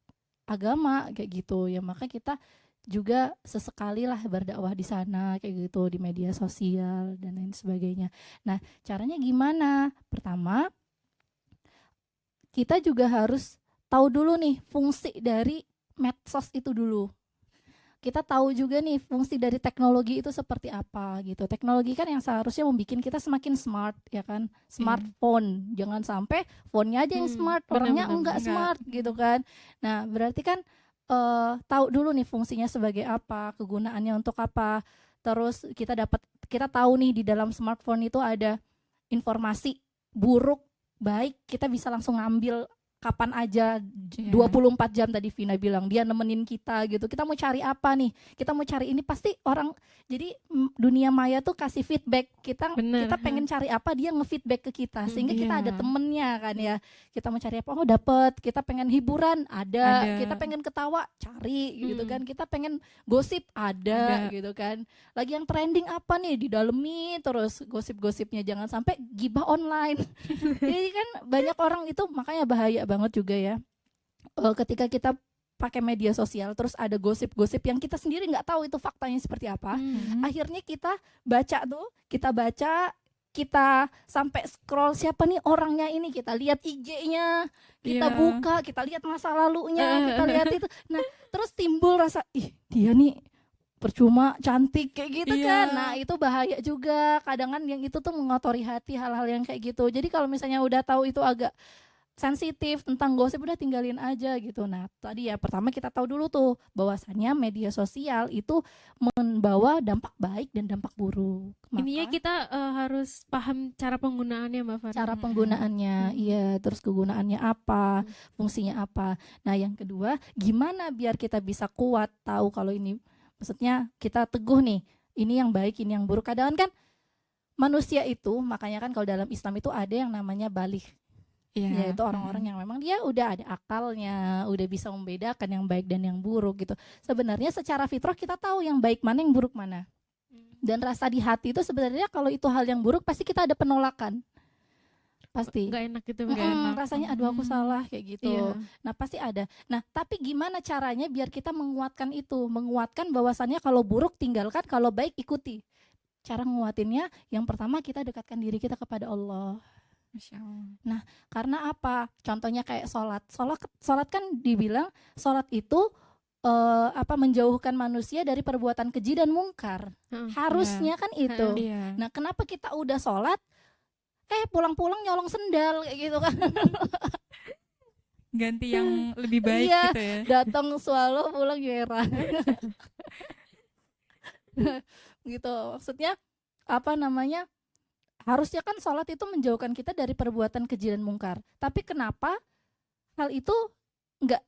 agama kayak gitu ya, maka kita juga sesekali lah berdakwah di sana kayak gitu, di media sosial dan lain sebagainya. Nah, caranya gimana? Pertama, kita juga harus tahu dulu nih fungsi dari medsos itu dulu. Kita tahu juga nih fungsi dari teknologi itu seperti apa gitu. Teknologi kan yang seharusnya membuat kita semakin smart ya kan, smartphone. Jangan sampai phone-nya aja yang smart, orangnya enggak smart gitu kan. Nah, berarti kan tahu dulu nih fungsinya sebagai apa, kegunaannya untuk apa. Terus kita tahu nih di dalam smartphone itu ada informasi buruk, baik, kita bisa langsung ngambil kapan aja, 24 jam tadi Vina bilang, dia nemenin kita gitu. Kita mau cari apa nih? Kita mau cari ini, pasti orang, jadi dunia maya tuh kasih feedback. Kita pengen cari apa, dia nge-feedback ke kita. Sehingga kita ada temennya kan ya. Kita mau cari apa, dapet. Kita pengen hiburan, ada. Kita pengen ketawa, cari gitu kan. Kita pengen gosip, ada gitu kan. Lagi yang trending apa nih, didalemi terus gosip-gosipnya. Jangan sampai gibah online. Jadi kan banyak orang itu, makanya bahaya banget juga ya, ketika kita pakai media sosial terus ada gosip-gosip yang kita sendiri nggak tahu itu faktanya seperti apa. Akhirnya kita baca, kita sampai scroll siapa nih orangnya ini, kita lihat IG-nya, kita buka, kita lihat masa lalunya, kita lihat itu. Nah, terus timbul rasa, dia nih percuma cantik kayak gitu kan. Nah, itu bahaya juga. Kadang kan yang itu tuh mengotori hati, hal-hal yang kayak gitu. Jadi kalau misalnya udah tahu itu agak sensitif tentang gosip, udah tinggalin aja gitu. Nah, tadi ya pertama kita tahu dulu tuh bahwasannya media sosial itu membawa dampak baik dan dampak buruk. Intinya kita harus paham cara penggunaannya, Mbak Farah. Cara penggunaannya, iya, terus kegunaannya apa, fungsinya apa. Nah, yang kedua, gimana biar kita bisa kuat tahu kalau ini, maksudnya kita teguh nih, ini yang baik, ini yang buruk. Kadang kan manusia itu, makanya kan kalau dalam Islam itu ada yang namanya baligh. Yaitu orang-orang yang memang dia udah ada akalnya, udah bisa membedakan yang baik dan yang buruk gitu. Sebenarnya secara fitrah kita tahu yang baik mana, yang buruk mana. Dan rasa di hati itu sebenarnya kalau itu hal yang buruk pasti kita ada penolakan. Pasti. Gak enak gitu. Rasanya aduh aku salah kayak gitu. Nah, pasti ada. Nah, tapi gimana caranya biar kita menguatkan itu? Menguatkan bahwasannya kalau buruk tinggalkan, kalau baik ikuti. Cara menguatinnya yang pertama kita dekatkan diri kita kepada Allah. Masya Allah. Nah, karena apa? Contohnya kayak sholat kan dibilang sholat itu menjauhkan manusia dari perbuatan keji dan mungkar. Harusnya kan itu. Nah, kenapa kita udah sholat, pulang-pulang nyolong sendal kayak gitu kan? Ganti yang lebih baik gitu ya. Datang swallow, pulang merah. Gitu. Maksudnya harusnya kan sholat itu menjauhkan kita dari perbuatan keji dan mungkar. Tapi kenapa hal itu nggak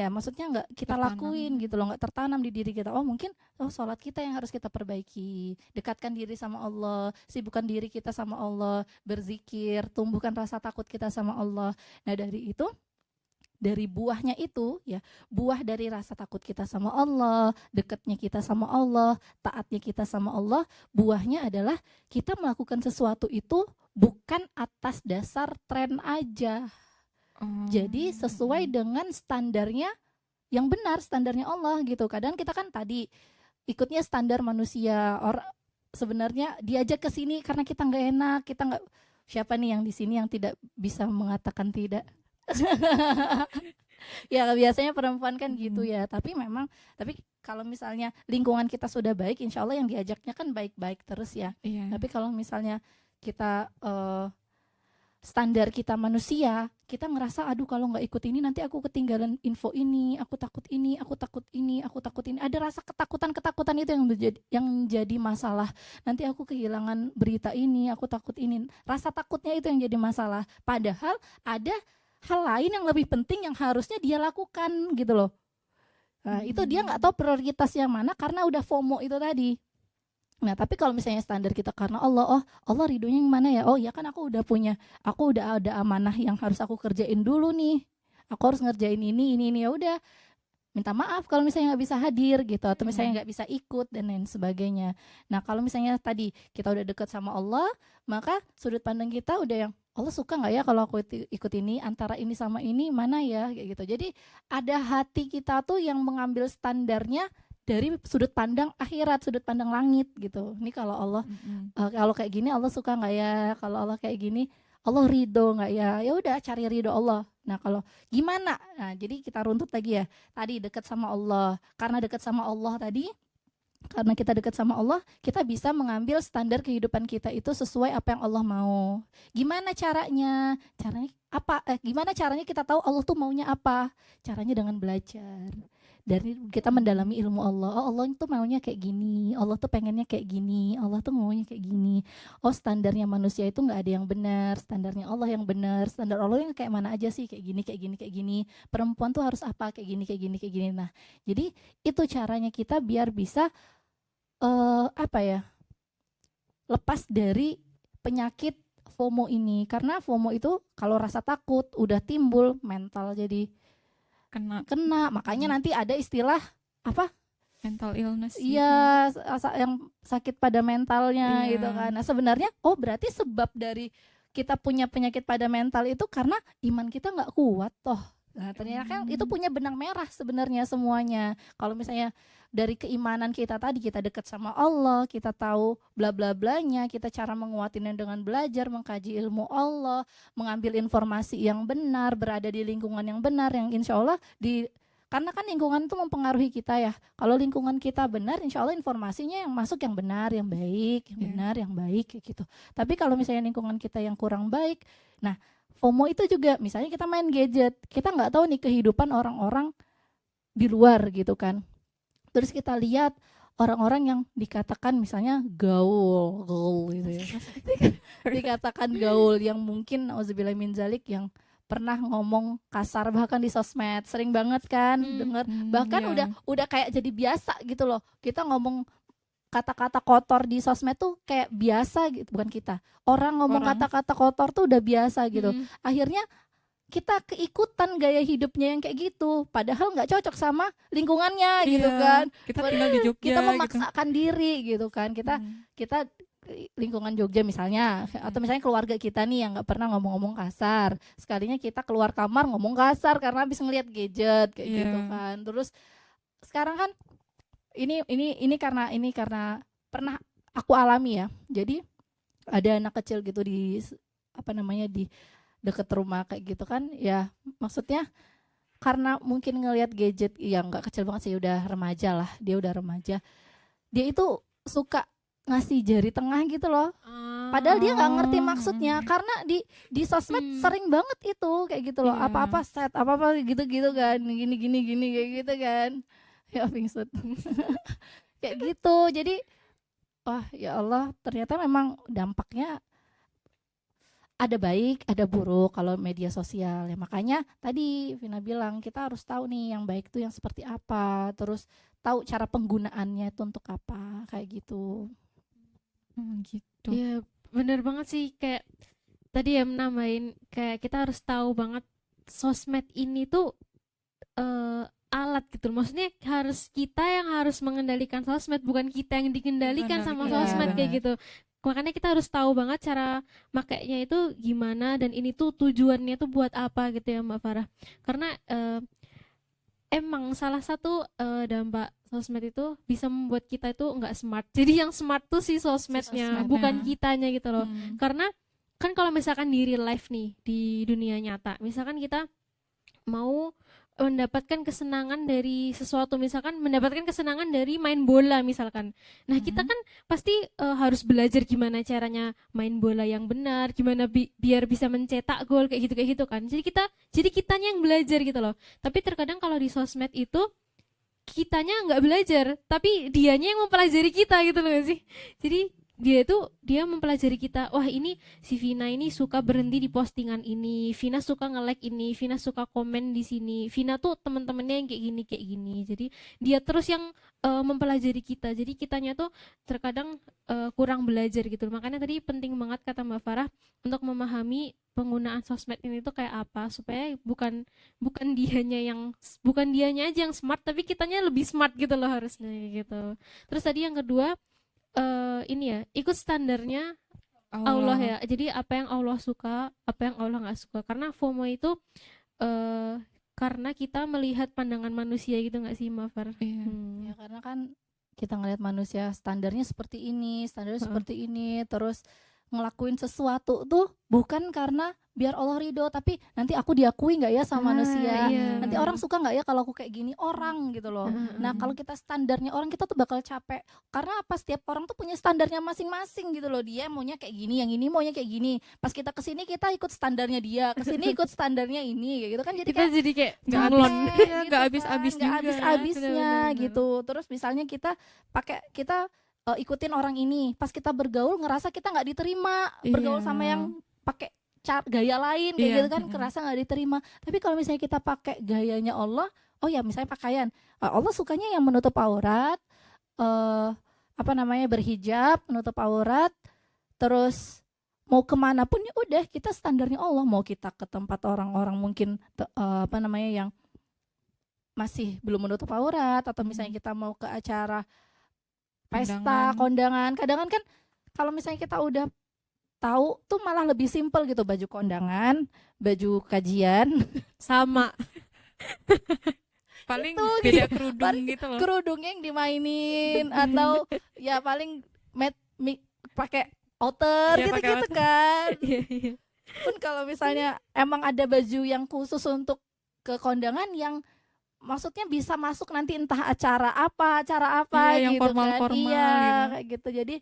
maksudnya nggak kita lakuin gitu loh, nggak tertanam di diri kita. Mungkin sholat kita yang harus kita perbaiki, dekatkan diri sama Allah, sibukkan diri kita sama Allah, berzikir, tumbuhkan rasa takut kita sama Allah. Nah, dari buahnya itu ya, buah dari rasa takut kita sama Allah, dekatnya kita sama Allah, taatnya kita sama Allah, buahnya adalah kita melakukan sesuatu itu bukan atas dasar tren aja. Jadi sesuai dengan standarnya yang benar, standarnya Allah gitu. Kadang kita kan tadi ikutnya standar manusia, sebenarnya diajak ke sini karena kita nggak enak, kita nggak, siapa nih yang di sini yang tidak bisa mengatakan tidak? Ya biasanya perempuan kan gitu ya, tapi kalau misalnya lingkungan kita sudah baik, insya Allah yang diajaknya kan baik-baik terus ya. Tapi kalau misalnya kita standar kita manusia, kita ngerasa aduh kalau nggak ikut ini nanti aku ketinggalan info ini, aku takut ini, aku takut ini, aku takut ini. Ada rasa ketakutan itu yang jadi masalah. Nanti aku kehilangan berita ini, aku takut ini. Rasa takutnya itu yang jadi masalah. Padahal ada hal lain yang lebih penting yang harusnya dia lakukan gitu loh. Nah, itu dia nggak tahu prioritas yang mana karena udah FOMO itu tadi. Nah, tapi kalau misalnya standar kita karena Allah, oh Allah ridhonya yang mana ya? Oh ya kan aku udah ada amanah yang harus aku kerjain dulu nih. Aku harus ngerjain ini ya udah. Minta maaf kalau misalnya nggak bisa hadir gitu, atau misalnya nggak bisa ikut dan lain sebagainya. Nah, kalau misalnya tadi kita udah dekat sama Allah, maka sudut pandang kita udah yang Allah suka nggak ya kalau aku ikut ini, antara ini sama ini mana ya kayak gitu. Jadi ada hati kita tuh yang mengambil standarnya dari sudut pandang akhirat, sudut pandang langit gitu. Ini kalau Allah kalau kayak gini Allah suka nggak ya? Kalau Allah kayak gini Allah ridho nggak ya? Ya udah cari ridho Allah. Nah kalau gimana? Nah jadi kita runtut lagi ya. Tadi dekat sama Allah. Karena dekat sama Allah tadi, karena kita dekat sama Allah, kita bisa mengambil standar kehidupan kita itu sesuai apa yang Allah mau. Gimana caranya? Gimana caranya kita tahu Allah tuh maunya apa? Caranya dengan belajar. Dari kita mendalami ilmu Allah. Oh Allah itu maunya kayak gini, Allah tuh pengennya kayak gini, Allah tuh maunya kayak gini. Oh standarnya manusia itu nggak ada yang benar, standarnya Allah yang benar. Standar Allah yang kayak mana aja sih, kayak gini, kayak gini, kayak gini. Perempuan tuh harus apa, kayak gini, kayak gini, kayak gini. Nah jadi itu caranya kita biar bisa lepas dari penyakit FOMO ini. Karena FOMO itu kalau rasa takut udah timbul, mental jadi kena. Makanya nanti ada istilah apa? Mental illness. Iya, yang sakit pada mentalnya Iya. gitu kan. Nah, sebenarnya berarti sebab dari kita punya penyakit pada mental itu karena iman kita nggak kuat toh. Nah, ternyata kan itu punya benang merah sebenarnya semuanya. Kalau misalnya dari keimanan kita tadi, kita dekat sama Allah, kita tahu bla bla blanya, kita cara menguatinnya dengan belajar, mengkaji ilmu Allah, mengambil informasi yang benar, berada di lingkungan yang benar, yang insya Allah karena kan lingkungan itu mempengaruhi kita ya. Kalau lingkungan kita benar, insya Allah informasinya yang masuk yang benar, yang baik, yang benar, yang baik kayak gitu. Tapi kalau misalnya lingkungan kita yang kurang baik, nah FOMO itu juga misalnya kita main gadget, kita nggak tahu nih kehidupan orang-orang di luar gitu kan. Terus kita lihat orang-orang yang dikatakan misalnya gaul gitu ya. Dikatakan gaul yang mungkin auzubillah min zalik yang pernah ngomong kasar bahkan di sosmed, sering banget kan denger, bahkan udah kayak jadi biasa gitu loh. Kita ngomong kata-kata kotor di sosmed tuh kayak biasa gitu, bukan kita. Orang ngomong kata-kata kotor tuh udah biasa gitu. Akhirnya kita keikutan gaya hidupnya yang kayak gitu, padahal nggak cocok sama lingkungannya gitu kan. Kita tinggal di Jogja, kita memaksakan diri gitu kan. Kita lingkungan Jogja misalnya, atau misalnya keluarga kita nih yang nggak pernah ngomong-ngomong kasar, sekalinya kita keluar kamar ngomong kasar karena habis ngelihat gadget kayak gitu kan. Terus sekarang kan ini karena pernah aku alami ya. Jadi ada anak kecil gitu di deket rumah kayak gitu kan ya, maksudnya karena mungkin ngelihat gadget, ya nggak kecil banget sih, udah remaja lah, dia udah remaja, dia itu suka ngasih jari tengah gitu loh, padahal dia nggak ngerti maksudnya karena di sosmed sering banget itu kayak gitu loh, apa-apa set apa-apa gitu-gitu kan, gini kayak gitu kan ya pingsut kayak gitu. Jadi wah ya Allah, ternyata memang dampaknya ada baik, ada buruk kalau media sosial ya. Makanya tadi Vina bilang kita harus tahu nih yang baik itu yang seperti apa, terus tahu cara penggunaannya itu untuk apa, kayak gitu. Gitu. Iya, bener banget sih, kayak tadi ya nambahin, kayak kita harus tahu banget sosmed ini tuh alat gitu. Maksudnya kita yang harus mengendalikan sosmed, bukan kita yang dikendalikan sama sosmed kayak gitu. Makanya kita harus tahu banget cara makainya itu gimana, dan ini tuh tujuannya tuh buat apa gitu ya Mbak Farah. Karena emang salah satu dampak sosmed itu bisa membuat kita itu nggak smart. Jadi yang smart tuh si sosmednya, bukan kitanya gitu loh. Karena kan kalau misalkan di real life nih, di dunia nyata, misalkan kita mau mendapatkan kesenangan dari sesuatu, misalkan mendapatkan kesenangan dari main bola misalkan. Nah, kita kan pasti harus belajar gimana caranya main bola yang benar, gimana biar bisa mencetak gol kayak gitu kan. Jadi kitanya yang belajar gitu loh. Tapi terkadang kalau di sosmed itu kitanya nggak belajar, tapi dianya yang mempelajari kita gitu loh sih. Jadi dia mempelajari kita. Wah, ini si Vina ini suka berhenti di postingan ini, Vina suka nge-like ini, Vina suka komen di sini, Vina tuh teman-temannya yang kayak gini. Jadi dia terus yang mempelajari kita. Jadi kitanya tuh terkadang kurang belajar gitu. Makanya tadi penting banget kata Mbak Farah untuk memahami penggunaan sosmed ini tuh kayak apa, supaya bukan dianya aja yang smart, tapi kitanya lebih smart gitu loh harusnya gitu. Terus tadi yang kedua, ini ya, ikut standarnya Allah ya. Jadi apa yang Allah suka, apa yang Allah nggak suka. Karena FOMO itu karena kita melihat pandangan manusia gitu nggak sih, Mafar? Iya. Ya karena kan kita ngeliat manusia standarnya seperti ini, standarnya seperti ini, terus ngelakuin sesuatu tuh bukan karena biar Allah ridho, tapi nanti aku diakui nggak ya sama manusia, iya. nanti orang suka nggak ya kalau aku kayak gini orang gitu loh. Nah kalau kita standarnya orang, kita tuh bakal capek, karena apa, setiap orang tuh punya standarnya masing-masing gitu loh. Dia maunya kayak gini, yang ini maunya kayak gini, pas kita kesini kita ikut standarnya dia, kesini ikut standarnya ini kayak gitu kan, jadi Kita jadi kayak nggak jonglon. nggak habis-habis nggak juga. habis-habisnya Benar-benar. gitu. Terus misalnya kita ikutin orang ini, pas kita bergaul ngerasa kita nggak diterima, bergaul Iya. sama yang pakai gaya lain kayak Iya, gitu kan, kerasa nggak diterima. Tapi kalau misalnya kita pakai gayanya Allah, oh ya misalnya pakaian, Allah sukanya yang menutup aurat, berhijab, menutup aurat, terus mau kemana pun ya udah kita standarnya Allah. Mau kita ke tempat orang-orang mungkin yang masih belum menutup aurat, atau misalnya kita mau ke acara pesta, kondangan. Kadang kan kalau misalnya kita udah tahu tuh malah lebih simpel gitu, baju kondangan, baju kajian, Sama. Paling Itu beda gitu. kerudung Paling gitu loh. kerudungnya yang dimainin, atau ya paling pakai outer Iya, pakai gitu-gitu kan. Iya, iya. Pun kalau misalnya emang ada baju yang khusus untuk ke kondangan yang maksudnya bisa masuk nanti entah acara apa Iya, yang gitu kan. formal-formal Iya, gitu. kayak gitu. Jadi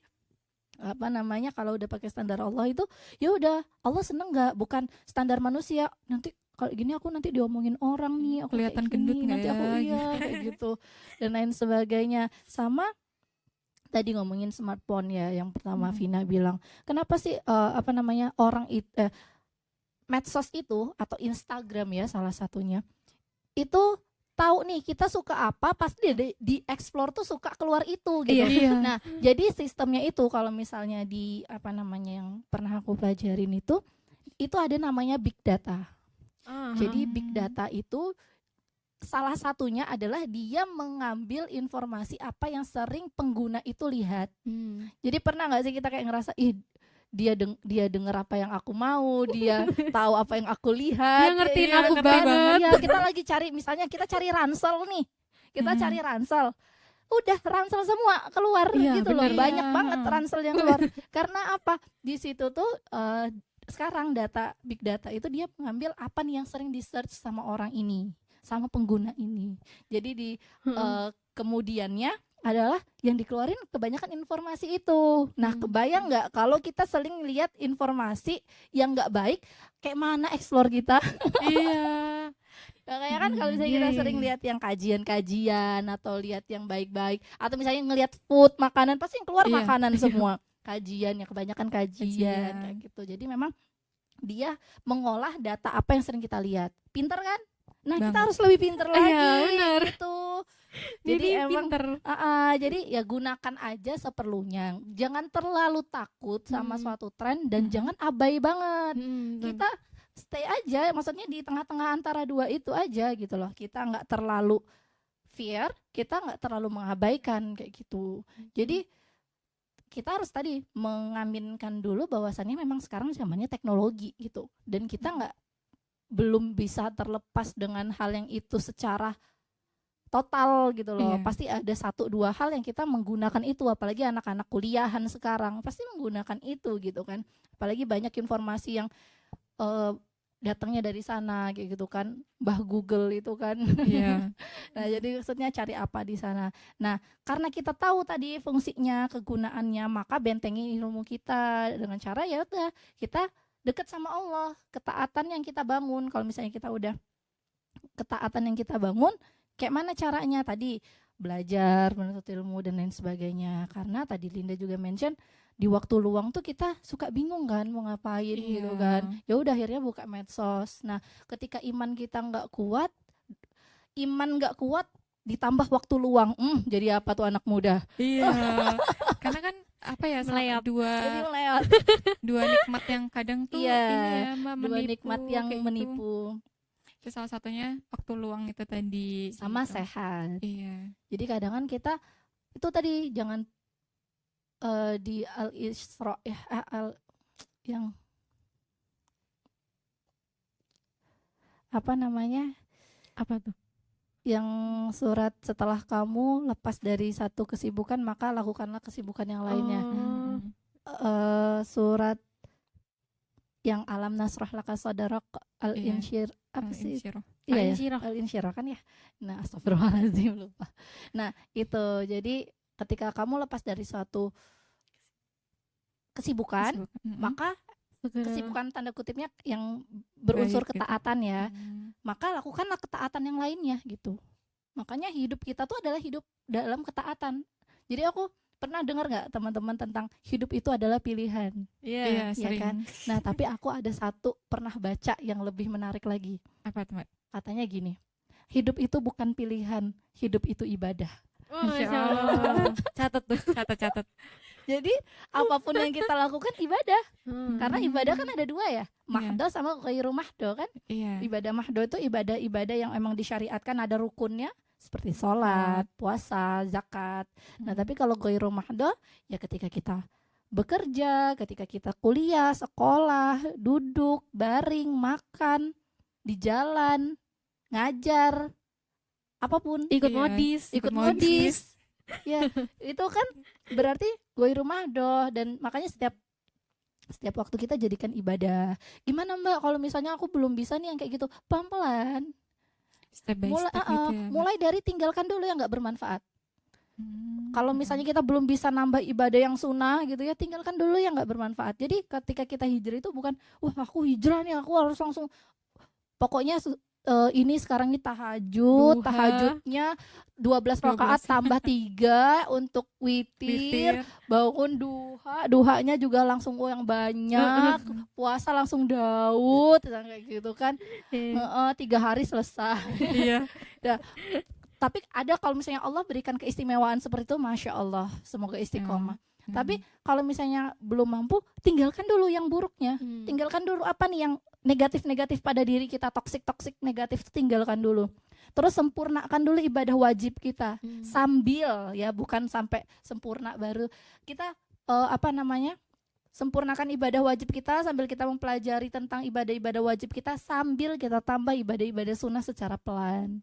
kalau udah pakai standar Allah itu ya udah, Allah seneng nggak, bukan standar manusia. Nanti kalau gini aku nanti diomongin orang nih, aku Kelihatan kayak gini, gendut nggak nanti aku ya, iya kayak gitu dan lain sebagainya. Sama tadi ngomongin smartphone ya, yang pertama Vina bilang, kenapa sih orang medsos itu atau Instagram ya salah satunya itu tahu nih kita suka apa, pasti di explore tuh suka keluar itu gitu. Iya. Nah, jadi sistemnya itu kalau misalnya di yang pernah aku pelajarin itu ada namanya big data. Jadi big data itu salah satunya adalah dia mengambil informasi apa yang sering pengguna itu lihat. Jadi pernah nggak sih kita kayak ngerasa, dia denger apa yang aku mau, dia tahu apa yang aku lihat, Dia ngertiin iya, aku ngerti banget. Iya, kita lagi cari, misalnya kita cari ransel nih, cari ransel, udah ransel semua keluar Iya, gitu loh, bener. banyak banget ransel yang keluar. Karena apa, di situ tuh sekarang big data itu dia mengambil apa nih yang sering di search sama orang ini, sama pengguna ini. Jadi di kemudiannya adalah yang dikeluarin kebanyakan informasi itu. Nah, kebayang nggak kalau kita sering lihat informasi yang nggak baik, kayak mana explore kita? Iya. Kayak kan kalau misalnya kita sering lihat yang kajian-kajian atau lihat yang baik-baik, atau misalnya ngelihat food, makanan, pasti yang keluar Iya. makanan semua. Kajian ya, kebanyakan kajian kayak gitu. Jadi memang dia mengolah data apa yang sering kita lihat. Pinter kan? Nah, kita Banget. harus lebih pinter lagi. Iya, benar. Gitu. Jadi emang pinter. jadi ya gunakan aja seperlunya. Jangan terlalu takut sama suatu tren dan jangan abai banget. Kita stay aja, maksudnya di tengah-tengah antara dua itu aja gitu loh. Kita nggak terlalu fear, kita nggak terlalu mengabaikan kayak gitu. Jadi kita harus tadi mengaminkan dulu bahwasannya memang sekarang zamannya teknologi gitu, dan kita belum bisa terlepas dengan hal yang itu secara total gitu loh. Iya. Pasti ada 1-2 hal yang kita menggunakan itu, apalagi anak-anak kuliahan sekarang pasti menggunakan itu gitu kan. Apalagi banyak informasi yang datangnya dari sana kayak gitu kan, Mbah Google itu kan. Iya. Nah, jadi maksudnya cari apa di sana. Nah, karena kita tahu tadi fungsinya, kegunaannya, maka bentengi ilmu kita dengan cara ya udah kita dekat sama Allah, ketaatan yang kita bangun. Kalau misalnya kita udah ketaatan yang kita bangun, kayak mana caranya? Tadi belajar, menuntut ilmu dan lain sebagainya. Karena tadi Linda juga mention di waktu luang tuh kita suka bingung kan mau ngapain gitu kan. Ya udah akhirnya buka medsos. Nah, ketika iman nggak kuat ditambah waktu luang, jadi apa tuh anak muda? Iya. Karena kan apa ya, Melayap. Jadi melewat dua nikmat yang kadang tuh Iya, ini ya, Mbak, dua menipu, nikmat yang kayak gitu. menipu Itu salah satunya waktu luang itu tadi sama gitu. sehat. Iya. Jadi kadang kan kita itu tadi jangan di Al-Isra ya yang apa namanya? Apa tuh? Yang surat setelah kamu lepas dari satu kesibukan maka lakukanlah kesibukan yang lainnya. Oh. Surat yang alam nasrah laka sadrak al-insyir apa sih? Al-Insyirah. Iya ya, Al-Insyirah. al-insyirah kan ya. Nah, astagfirullahaladzim lupa. Nah, itu jadi ketika kamu lepas dari suatu kesibukan, maka Segera. kesibukan tanda kutipnya yang berunsur Baik, gitu. ketaatan ya, maka lakukanlah ketaatan yang lainnya gitu. Makanya hidup kita tuh adalah hidup dalam ketaatan. Jadi aku pernah dengar nggak teman-teman tentang hidup itu adalah pilihan. Iya. Iya, ya sering. kan? Nah, tapi aku ada satu pernah baca yang lebih menarik lagi. Apa tuh, Mbak? Katanya gini, hidup itu bukan pilihan, hidup itu ibadah. Oh, Masya Masya Allah. Catat tuh. Catat. Jadi apapun yang kita lakukan ibadah. Karena ibadah kan ada dua ya, Iya. mahdo sama ghairu mahdo kan. Iya. Ibadah mahdo itu ibadah-ibadah yang emang disyariatkan, ada rukunnya seperti sholat, puasa, zakat. Nah, tapi kalau ghairu mahdo ya ketika kita bekerja, ketika kita kuliah, sekolah, duduk, baring, makan, di jalan, ngajar, apapun, Ikut Iya. modis. ikut modis. modis. Ya, itu kan berarti ghairu mahdo, dan makanya setiap waktu kita jadikan ibadah. Gimana Mbak kalau misalnya aku belum bisa nih yang kayak gitu? Pelan-pelan. Step by Mulai step gitu ya, Mbak. mulai dari tinggalkan dulu yang nggak bermanfaat. Hmm. Kalau misalnya kita belum bisa nambah ibadah yang sunnah gitu ya, tinggalkan dulu yang nggak bermanfaat. Jadi ketika kita hijrah itu bukan, wah aku hijrah nih, aku harus langsung pokoknya ini sekarang ini tahajud, Duha. tahajudnya 12 rakaat tambah 3 untuk witir, bangun duhanya juga langsung yang banyak, puasa langsung Daud kayak gitu kan. 3 hari selesai. Iya. Tapi ada kalau misalnya Allah berikan keistimewaan seperti itu, masya Allah, semoga istiqomah. Tapi kalau misalnya belum mampu, tinggalkan dulu yang buruknya, tinggalkan dulu apa nih yang negatif pada diri kita, toksik negatif, tinggalkan dulu. Terus sempurnakan dulu ibadah wajib kita, sambil ya, bukan sampai sempurna baru kita sempurnakan ibadah wajib kita sambil kita mempelajari tentang ibadah-ibadah wajib kita, sambil kita tambah ibadah-ibadah sunnah secara pelan.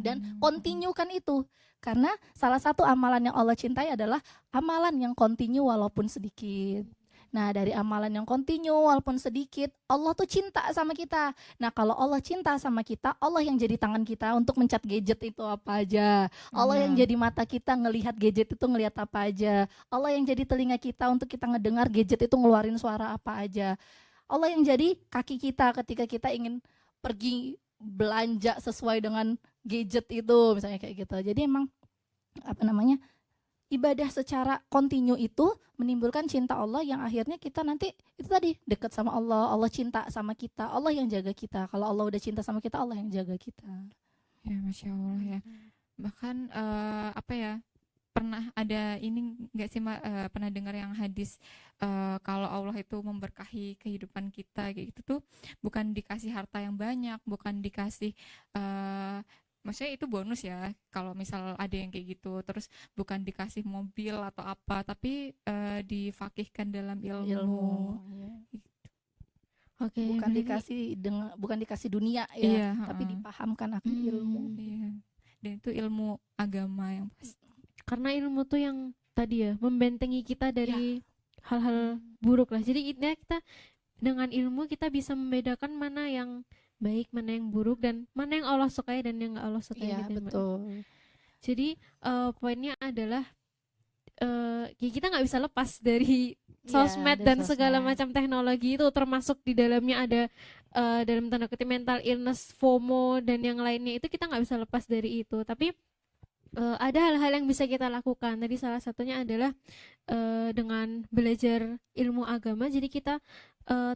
Dan kontinukan itu, karena salah satu amalan yang Allah cintai adalah amalan yang kontinu walaupun sedikit. Nah, dari amalan yang kontinu walaupun sedikit, Allah tuh cinta sama kita. Nah, kalau Allah cinta sama kita, Allah yang jadi tangan kita untuk mencat gadget itu apa aja. Allah yang jadi mata kita ngelihat gadget itu ngelihat apa aja. Allah yang jadi telinga kita untuk kita ngedengar gadget itu ngeluarin suara apa aja. Allah yang jadi kaki kita ketika kita ingin pergi belanja sesuai dengan gadget itu, misalnya kayak gitu. Jadi emang ibadah secara kontinu itu menimbulkan cinta Allah yang akhirnya kita nanti itu tadi dekat sama Allah, Allah cinta sama kita, Allah yang jaga kita. Kalau Allah udah cinta sama kita, Allah yang jaga kita. Ya, Masya Allah ya. Bahkan pernah ada ini nggak sih Mbak, pernah dengar yang hadis kalau Allah itu memberkahi kehidupan kita kayak gitu tuh bukan dikasih harta yang banyak, bukan dikasih maksudnya itu bonus ya kalau misal ada yang kayak gitu, terus bukan dikasih mobil atau apa, tapi difakihkan dalam ilmu. Oke, bukan dikasih dunia ya, Iya, tapi dipahamkan akan ilmu. Iya. Dan itu ilmu agama yang pasti. karena ilmu tuh yang tadi ya membentengi kita dari hal-hal buruk lah. Jadi kita dengan ilmu kita bisa membedakan mana yang baik, mana yang buruk, dan mana yang Allah sukai dan yang nggak Allah sukai. Iya, gitu, Mbak. betul. Jadi poinnya adalah kita nggak bisa lepas dari sosmed dari dan segala sosmed. macam teknologi itu, termasuk di dalamnya ada dalam tanda kutip mental illness, FOMO dan yang lainnya, itu kita nggak bisa lepas dari itu. Tapi ada hal-hal yang bisa kita lakukan. Tadi salah satunya adalah dengan belajar ilmu agama, jadi kita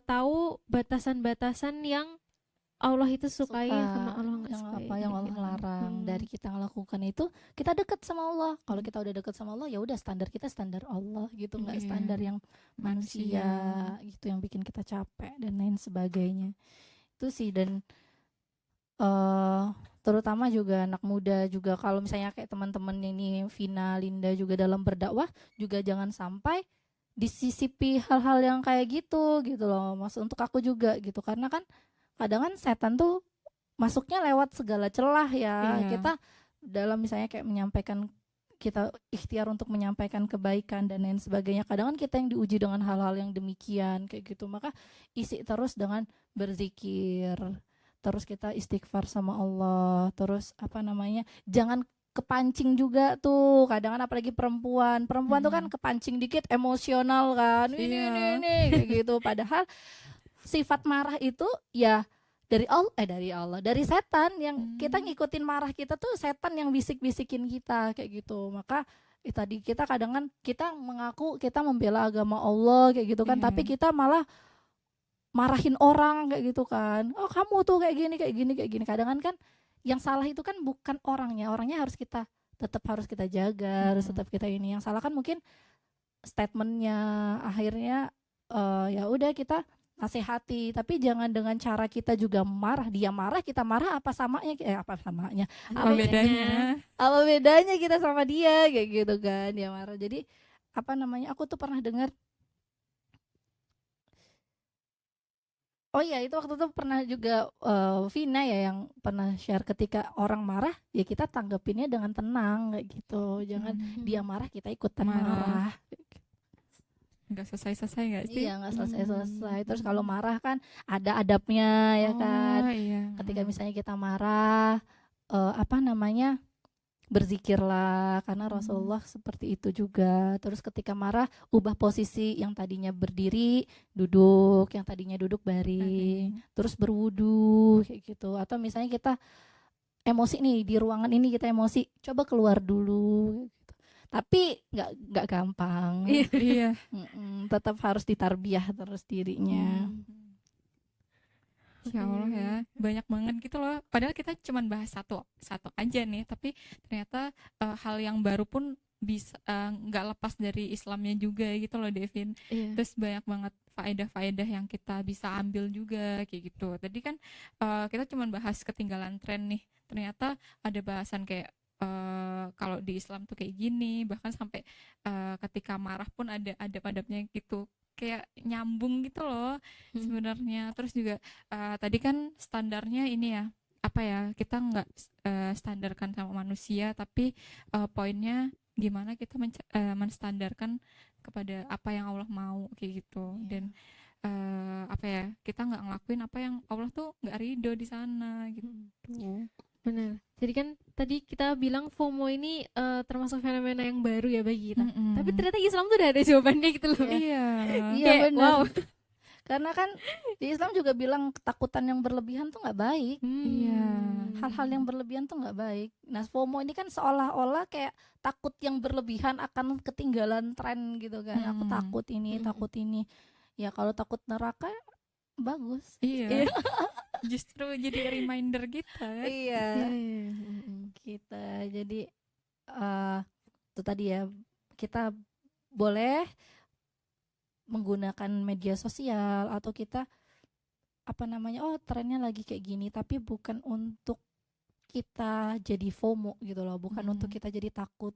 tahu batasan-batasan yang Allah itu sukai sama Suka Allah nggak yang sukai apa yang kayak Allah gitu. larang dari kita ngelakukan itu, kita dekat sama Allah. Kalau kita udah dekat sama Allah, ya udah standar kita standar Allah gitu, nggak Iya, standar yang manusia gitu yang bikin kita capek dan lain sebagainya. Itu sih. Dan terutama juga anak muda juga, kalau misalnya kayak teman-teman ini Vina, Linda juga dalam berdakwah juga jangan sampai disisipi hal-hal yang kayak gitu loh. Maksud untuk aku juga gitu, karena kan kadang kan setan tuh masuknya lewat segala celah ya. Iya. Kita dalam misalnya kayak menyampaikan, kita ikhtiar untuk menyampaikan kebaikan dan lain sebagainya, kadang kan kita yang diuji dengan hal-hal yang demikian kayak gitu. Maka isi terus dengan berzikir, terus kita istighfar sama Allah, terus apa namanya, jangan kepancing juga tuh. Kadang kan apalagi perempuan tuh kan kepancing dikit emosional kan, Iya. ini kayak gitu. Padahal sifat marah itu ya dari Allah, dari setan. Yang kita ngikutin marah kita tuh setan yang bisik-bisikin kita kayak gitu. Maka tadi kita kadang kan kita mengaku kita membela agama Allah kayak gitu kan, Iya. tapi kita malah marahin orang kayak gitu kan. Oh, kamu tuh kayak gini kayak gini kayak gini. Kadang kan yang salah itu kan bukan orangnya harus kita jaga, harus tetap kita ini. Yang salah kan mungkin statementnya. Akhirnya ya udah kita nasihati, tapi jangan dengan cara kita juga marah. Dia marah, kita marah, apa samanya? Apa bedanya? Apa bedanya kita sama dia kayak gitu kan? Dia marah. Jadi apa namanya? Aku tuh pernah dengar. Oh iya, itu waktu itu pernah juga Vina ya yang pernah share, ketika orang marah ya kita tanggepinnya dengan tenang kayak gitu. Jangan dia marah kita ikutan marah. Nggak selesai-selesai nggak sih? Iya, nggak selesai-selesai. Terus kalau marah kan ada adabnya ya kan. Iya. Ketika misalnya kita marah, apa namanya, berzikirlah, karena Rasulullah seperti itu juga. Terus ketika marah, ubah posisi, yang tadinya berdiri duduk, yang tadinya duduk baring, terus berwudu kayak gitu. Atau misalnya kita emosi nih di ruangan ini, kita emosi, coba keluar dulu gitu. Tapi nggak gampang. Iya. Tetap harus ditarbiyah terus dirinya. Ya Allah ya, banyak banget gitu loh. Padahal kita cuma bahas satu aja nih, tapi ternyata hal yang baru pun bisa nggak lepas dari Islamnya juga gitu loh, Devin. Terus banyak banget faedah-faedah yang kita bisa ambil juga kayak gitu. Tadi kan kita cuma bahas ketinggalan tren nih. Ternyata ada bahasan kayak kalau di Islam tuh kayak gini, bahkan sampai ketika marah pun ada adab-adabnya gitu, kayak nyambung gitu loh sebenarnya. Terus juga tadi kan standarnya ini ya, apa ya, kita nggak standarkan sama manusia, tapi poinnya gimana kita menstandarkan kepada apa yang Allah mau kayak gitu. Dan apa ya, kita nggak ngelakuin apa yang Allah tuh nggak ridho di sana gitu. Benar. Jadi kan tadi kita bilang FOMO ini termasuk fenomena yang baru ya bagi kita. Tapi ternyata Islam tuh udah ada jawabannya gitu loh. Iya. Iya benar. Wow. Karena kan di Islam juga bilang ketakutan yang berlebihan tuh nggak baik. Iya. Hal-hal yang berlebihan tuh nggak baik. Nah, FOMO ini kan seolah-olah kayak takut yang berlebihan akan ketinggalan tren gitu kan. Aku takut ini, takut ini. Ya kalau takut neraka bagus. Iya. Justru jadi reminder kita kan. Iya. Kita jadi itu tadi ya, kita boleh menggunakan media sosial atau kita apa namanya, oh trennya lagi kayak gini, tapi bukan untuk kita jadi FOMO gitu loh, bukan untuk kita jadi takut.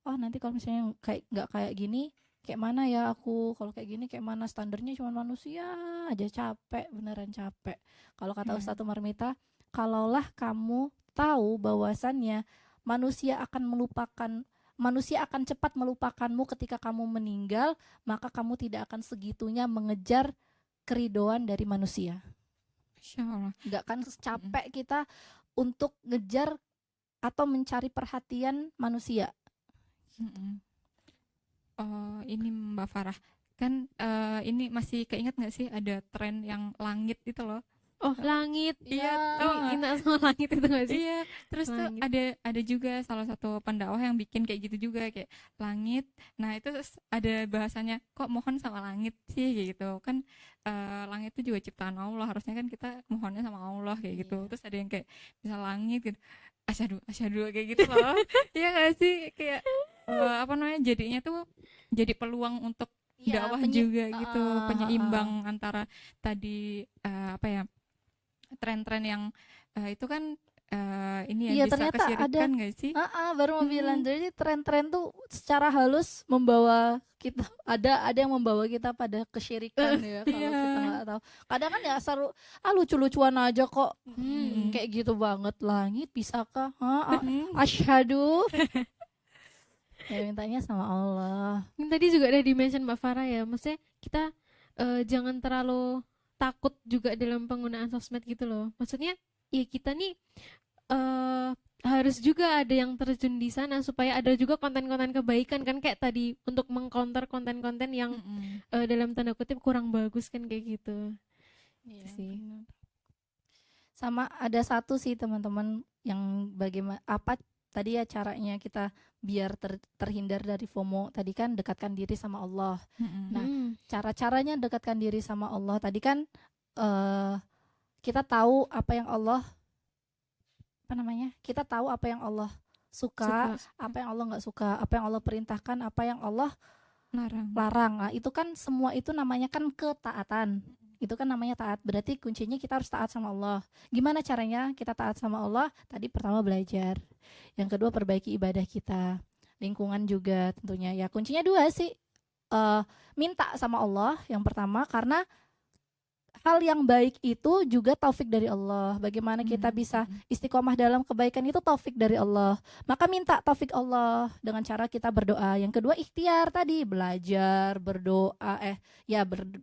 Oh nanti kalau misalnya kayak nggak kayak gini, kayak mana ya aku, kalau kayak gini kayak mana, standarnya cuma manusia aja. Capek, beneran capek. Kalau kata Ustadz Umar Mita, kalaulah kamu tahu bahwasannya manusia akan cepat melupakanmu ketika kamu meninggal, maka kamu tidak akan segitunya mengejar keridoan dari manusia. Insya Allah. Nggak akan capek kita untuk ngejar atau mencari perhatian manusia. Ini Mbak Farah, kan ini masih keinget nggak sih ada tren yang langit itu loh? Oh, langit. Iya, Minta sama langit itu gak sih? iya. Terus tuh Langit. ada juga salah satu pendakwah yang bikin kayak gitu juga, kayak langit. Nah itu terus ada bahasanya, kok mohon sama langit sih kayak gitu kan. Langit itu juga ciptaan Allah, harusnya kan kita mohonnya sama Allah kayak gitu. Terus ada yang kayak misal langit gitu, asyhadu kayak gitu loh. Iya gak sih, kayak apa namanya, jadinya tuh jadi peluang untuk Iya, dakwah juga gitu, ah, penyeimbang antara tadi apa ya, tren-tren yang itu kan ini ya iya, bisa ternyata kesyirikan gak sih? baru mau bilang, jadi tren-tren tuh secara halus membawa kita, ada yang membawa kita pada kesyirikan ya, kalau Iya. kita nggak tahu. Kadang kan ya seru, lucu-lucuan aja kok. Hmm. Kayak gitu banget, langit bisakah? Hmm. Asyhadu. Ya mintanya sama Allah. Ini tadi juga ada di mention Mbak Farah ya, maksudnya kita jangan terlalu takut juga dalam penggunaan sosmed gitu loh. Maksudnya ya kita nih harus juga ada yang terjun di sana supaya ada juga konten-konten kebaikan kan, kayak tadi untuk mengcounter konten-konten yang dalam tanda kutip kurang bagus kan, kayak gitu. Iya, sih. benar. Sama ada satu sih teman-teman, yang bagaimana apa tadi ya caranya kita biar terhindar dari FOMO. Tadi kan dekatkan diri sama Allah. Nah, cara-caranya dekatkan diri sama Allah tadi kan kita tahu apa yang Allah kita tahu apa yang Allah suka, apa yang Allah nggak suka, apa yang Allah perintahkan, apa yang Allah larang. Nah, itu kan semua itu namanya kan ketaatan. Itu kan namanya taat. Berarti kuncinya kita harus taat sama Allah. Gimana caranya kita taat sama Allah? Tadi pertama belajar. Yang kedua perbaiki ibadah kita. Lingkungan juga tentunya. Ya kuncinya dua sih. Minta sama Allah yang pertama, karena hal yang baik itu juga taufik dari Allah. Bagaimana kita bisa istiqomah dalam kebaikan itu taufik dari Allah. Maka minta taufik Allah dengan cara kita berdoa. Yang kedua ikhtiar tadi, belajar, berdoa,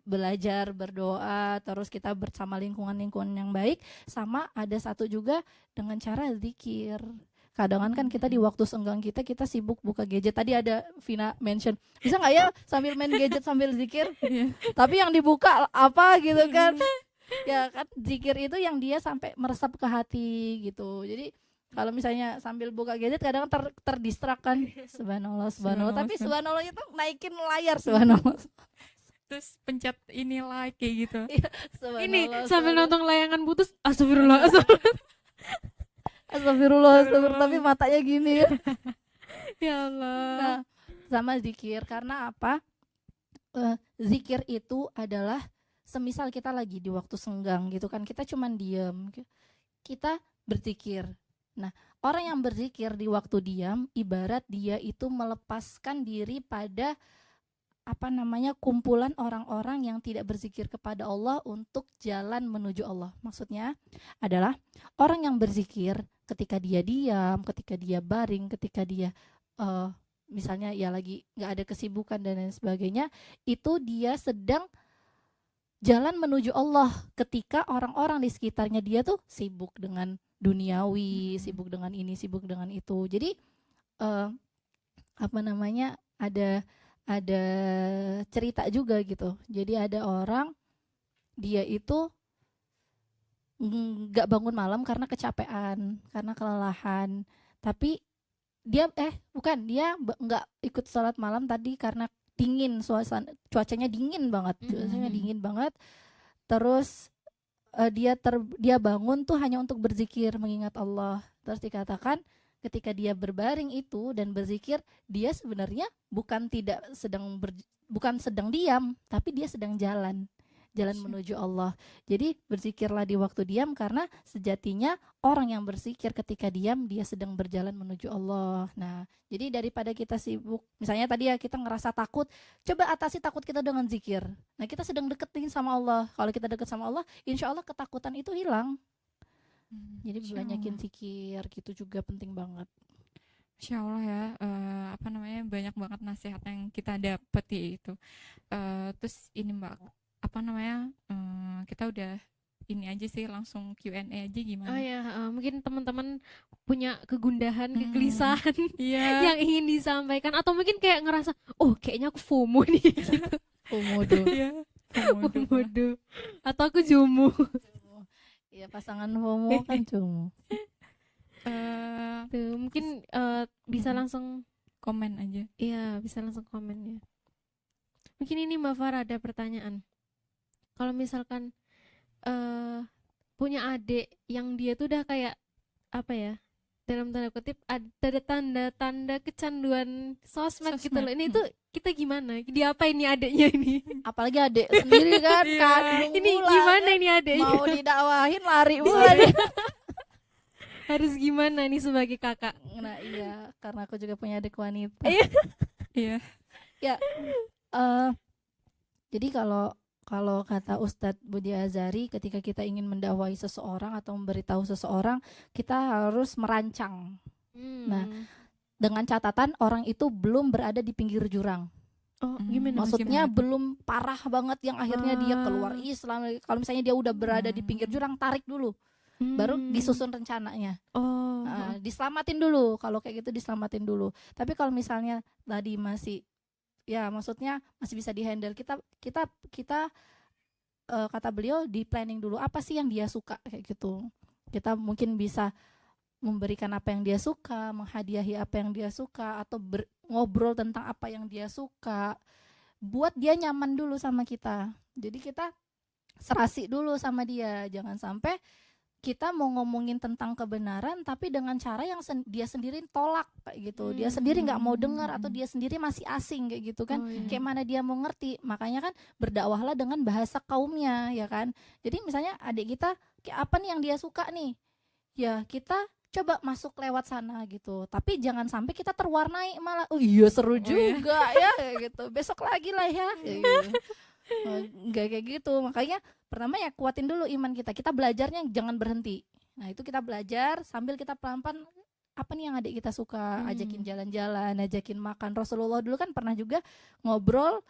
belajar, berdoa, terus kita bersama lingkungan yang baik. Sama ada satu juga dengan cara zikir. Kadang kan kita di waktu senggang kita sibuk buka gadget. Tadi ada Vina mention, bisa nggak ya sambil main gadget sambil zikir? Tapi yang dibuka apa gitu kan? Ya kan, zikir itu yang dia sampai meresap ke hati gitu. Jadi kalau misalnya sambil buka gadget kadang terdistrak kan. Subhanallah, subhanallah. Tapi subhanallah itu naikin layar, subhanallah. Terus pencet ini like kayak gitu. Ini sambil nonton layangan putus, astagfirullah. Astagfirullah, tapi matanya gini ya. Ya Allah. Nah, sama zikir, karena apa? Zikir itu adalah semisal kita lagi di waktu senggang gitu kan, kita cuman diam, kita berzikir. Nah, orang yang berzikir di waktu diam, ibarat dia itu melepaskan diri pada kumpulan orang-orang yang tidak berzikir kepada Allah untuk jalan menuju Allah. Maksudnya adalah orang yang berzikir ketika dia diam, ketika dia baring, ketika dia misalnya ya lagi nggak ada kesibukan dan lain sebagainya, itu dia sedang jalan menuju Allah. Ketika orang-orang di sekitarnya dia tuh sibuk dengan duniawi, sibuk dengan ini, sibuk dengan itu. Jadi ada cerita juga gitu. Jadi ada orang, dia itu nggak bangun malam karena kecapean, karena kelelahan. Tapi dia nggak ikut sholat malam tadi karena dingin, cuacanya dingin banget, Terus dia bangun tuh hanya untuk berzikir, mengingat Allah. Terus dikatakan ketika dia berbaring itu dan berzikir, dia sebenarnya bukan sedang diam, tapi dia sedang jalan menuju Allah. Jadi berzikirlah di waktu diam, karena sejatinya orang yang berzikir ketika diam dia sedang berjalan menuju Allah. Nah, jadi daripada kita sibuk, misalnya tadi ya kita ngerasa takut, coba atasi takut kita dengan zikir. Nah, kita sedang deketin sama Allah. Kalau kita deket sama Allah, insya Allah ketakutan itu hilang. Jadi banyakin zikir gitu juga penting banget. Insya Allah ya, banyak banget nasihat yang kita dapet itu. Terus ini Mbak, kita udah ini aja sih, langsung Q&A aja gimana? Oh ya, mungkin teman-teman punya kegundahan, kegelisahan yang ingin disampaikan, atau mungkin kayak ngerasa, kayaknya aku FOMO nih. FOMO. FOMO, atau aku JOMO. Ya pasangan FOMO kan cuma. Tuh, mungkin bisa Mm-mm. langsung, Komen aja. iya bisa langsung komen ya. Mungkin ini Mbak Farah ada pertanyaan. Kalau misalkan punya adik yang dia tuh udah kayak apa ya? Dalam tanda kutip ada tanda-tanda kecanduan sosmed gitu loh. Sosmed. Ini tuh kita gimana? Diapain nih adiknya ini? Apalagi adik sendiri kan Iya. kandung Ini pula gimana kan. ini adiknya? Mau didakwahin lari pula dia. Harus gimana nih sebagai kakak? Nah iya, karena aku juga punya adik wanita. Iya. Eh, jadi kalau kata Ustadz Budi Azari, ketika kita ingin mendakwai seseorang atau memberitahu seseorang, kita harus merancang Nah, dengan catatan orang itu belum berada di pinggir jurang. oh gimana? Maksudnya gimana tuh? belum parah banget yang akhirnya dia keluar Islam. Kalau misalnya dia udah berada di pinggir jurang, tarik dulu, baru disusun rencananya. Oh, Diselamatin dulu. Kalau kayak gitu diselamatin dulu. Tapi kalau misalnya tadi masih, ya maksudnya masih bisa dihandle, kita kata beliau di planning dulu apa sih yang dia suka kayak gitu. Kita mungkin bisa memberikan apa yang dia suka, menghadiahi apa yang dia suka, atau ngobrol tentang apa yang dia suka, buat dia nyaman dulu sama kita. Jadi kita serasi dulu sama dia, jangan sampai kita mau ngomongin tentang kebenaran tapi dengan cara yang dia sendiri tolak kayak gitu. Dia sendiri nggak mau dengar atau dia sendiri masih asing kayak gitu kan. Oh, iya. Kayak mana dia mau ngerti. Makanya kan berdakwahlah dengan bahasa kaumnya ya kan. Jadi misalnya adik kita kayak apa nih yang dia suka nih, ya kita coba masuk lewat sana gitu. Tapi jangan sampai kita terwarnai malah, oh iya seru juga ya kayak gitu. Besok lagi lah ya kayak gitu. Nggak kayak gitu. Makanya pertama ya kuatin dulu iman kita. Kita belajarnya jangan berhenti. Nah itu kita belajar sambil kita pelan-pelan apa nih yang adik kita suka, ajakin jalan-jalan, ajakin makan. Rasulullah dulu kan pernah juga ngobrol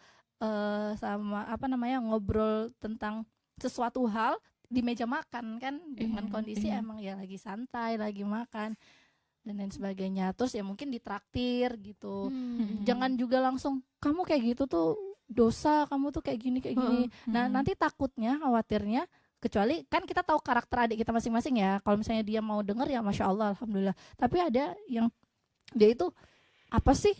sama ngobrol tentang sesuatu hal di meja makan kan, dengan kondisi emang ya lagi santai, lagi makan dan lain sebagainya. Terus ya mungkin ditraktir gitu. Jangan juga langsung kamu kayak gitu tuh dosa, kamu tuh kayak gini. Nah nanti takutnya, khawatirnya, kecuali kan kita tahu karakter adik kita masing-masing ya. Kalau misalnya dia mau denger ya masya Allah, alhamdulillah. Tapi ada yang dia itu apa sih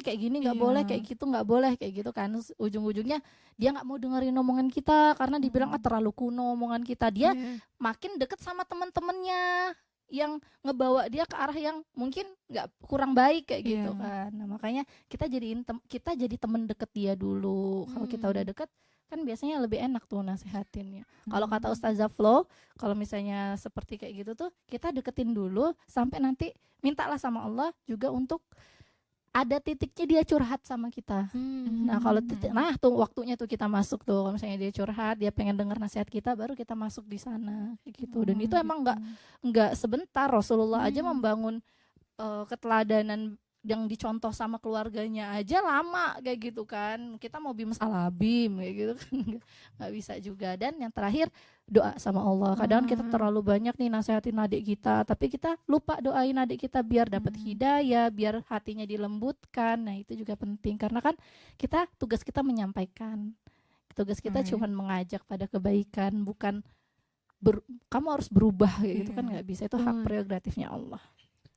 kayak gini nggak boleh, kayak gitu nggak boleh, kayak gitu kan. Ujung-ujungnya dia nggak mau dengerin omongan kita karena dibilang terlalu kuno omongan kita. Dia makin deket sama teman-temannya yang ngebawa dia ke arah yang mungkin nggak kurang baik kayak gitu kan. Nah makanya kita jadi temen deket dia dulu. Kalau kita udah deket kan biasanya lebih enak tuh nasihatinnya. Kalau kata Ustazah Flo, kalau misalnya seperti kayak gitu tuh kita deketin dulu sampai nanti mintalah sama Allah juga untuk ada titiknya dia curhat sama kita. Nah kalau tuh waktunya tuh kita masuk tuh. Kalau misalnya dia curhat, dia pengen dengar nasihat kita, baru kita masuk di sana kayak gitu. Dan itu emang nggak sebentar. Rasulullah aja membangun keteladanan yang dicontoh sama keluarganya aja lama kayak gitu kan. Kita mau bim salah bim kayak gitu kan nggak bisa juga. Dan yang terakhir doa sama Allah. Kadang kita terlalu banyak nih nasehatin adik kita, tapi kita lupa doain adik kita biar dapat hidayah, biar hatinya dilembutkan. Nah itu juga penting karena kan tugas kita menyampaikan. Tugas kita cuman mengajak pada kebaikan, bukan kamu harus berubah kayak gitu kan nggak bisa. Itu hak prerogatifnya Allah.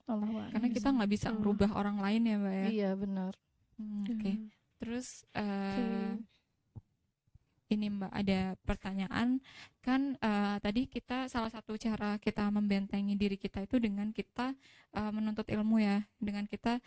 Karena kita nggak bisa merubah orang lain ya Mbak ya. Iya benar. Oke. Terus ini Mbak ada pertanyaan kan, tadi kita salah satu cara kita membentengi diri kita itu dengan kita menuntut ilmu ya, dengan kita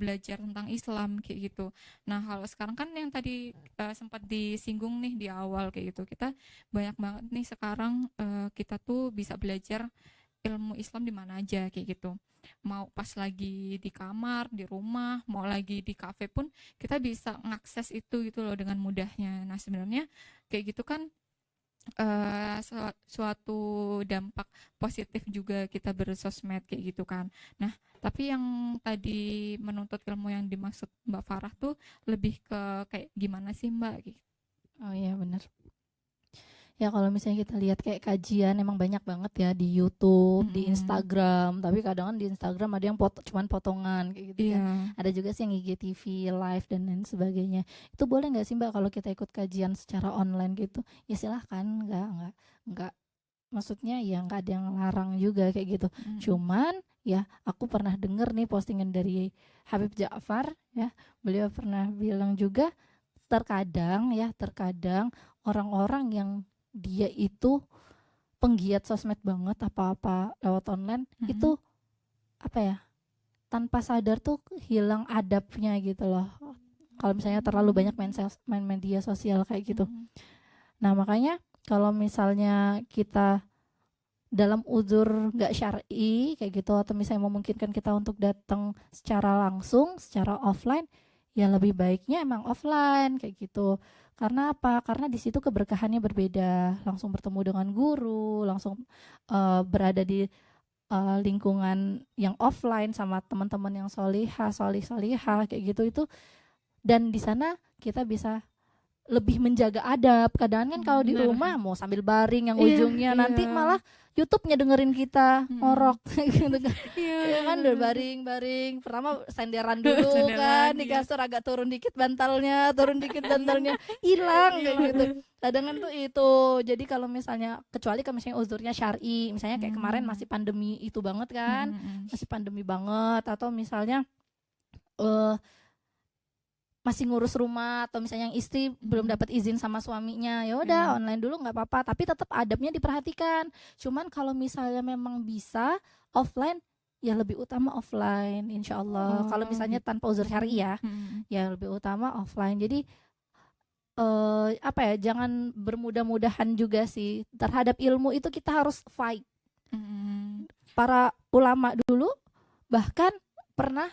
belajar tentang Islam kayak gitu. Nah kalau sekarang kan yang tadi sempat disinggung nih di awal kayak gitu, kita banyak banget nih sekarang kita tuh bisa belajar ilmu Islam di mana aja kayak gitu. Mau pas lagi di kamar, di rumah, mau lagi di kafe pun kita bisa mengakses itu gitu loh dengan mudahnya. Nah sebenarnya kayak gitu kan suatu dampak positif juga kita bersosmed kayak gitu kan. Nah tapi yang tadi menuntut ilmu yang dimaksud Mbak Farah tuh lebih ke kayak gimana sih Mbak? Oh iya benar. Ya kalau misalnya kita lihat kayak kajian emang banyak banget ya di YouTube, di Instagram. Tapi kadang kan di Instagram ada yang cuman potongan kayak gitu kan. Ada juga sih yang IGTV, live dan lain sebagainya. Itu boleh nggak sih Mbak kalau kita ikut kajian secara online gitu? Ya silahkan, nggak maksudnya ya nggak ada yang larang juga kayak gitu. Cuman ya aku pernah denger nih postingan dari Habib Ja'far ya, beliau pernah bilang juga terkadang orang-orang yang dia itu penggiat sosmed banget, apa-apa lewat online itu apa ya, tanpa sadar tuh hilang adabnya gitu loh. Kalau misalnya terlalu banyak main media sosial kayak gitu. Nah makanya kalau misalnya kita dalam uzur nggak syar'i kayak gitu, atau misalnya memungkinkan kita untuk datang secara langsung, secara offline, ya lebih baiknya emang offline kayak gitu. Karena apa? Karena di situ keberkahannya berbeda. Langsung bertemu dengan guru, langsung berada di lingkungan yang offline sama teman-teman yang solihah kayak gitu itu. Dan di sana kita bisa lebih menjaga adab. Kadang kan kalau di rumah mau sambil baring yang ujungnya nanti malah YouTube-nya dengerin kita ngorok gitu kan. Ya kan udah baring-baring. Pertama senderan dulu kan di kasur, agak turun dikit bantalnya hilang kayak gitu. Kadang kan tuh itu. Jadi kalau misalnya kecuali kalau misalnya uzurnya syar'i, misalnya kayak kemarin masih pandemi itu banget kan. Masih pandemi banget, atau misalnya masih ngurus rumah, atau misalnya yang istri belum dapat izin sama suaminya, ya udah online dulu nggak apa-apa, tapi tetap adabnya diperhatikan. Cuman kalau misalnya memang bisa offline, ya lebih utama offline insya Allah. Kalau misalnya tanpa uzur syar'i ya lebih utama offline. Jadi apa ya, jangan bermudah-mudahan juga sih terhadap ilmu itu, kita harus fight. Para ulama dulu bahkan pernah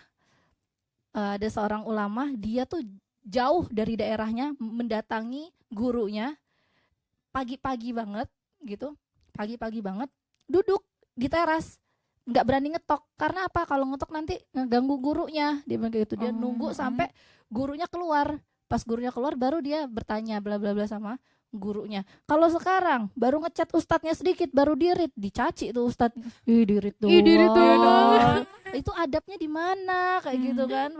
ada seorang ulama, dia tuh jauh dari daerahnya mendatangi gurunya pagi-pagi banget gitu, pagi-pagi banget duduk di teras, nggak berani ngetok. Karena apa? Kalau ngetok nanti ngeganggu gurunya, dia bilang gitu. Dia nunggu sampai gurunya keluar. Pas gurunya keluar baru dia bertanya bla bla bla sama gurunya. Kalau sekarang baru ngechat ustadznya sedikit baru dirit, dicaci tuh ustadz. Dirit doang. Itu adabnya di mana kayak gitu kan?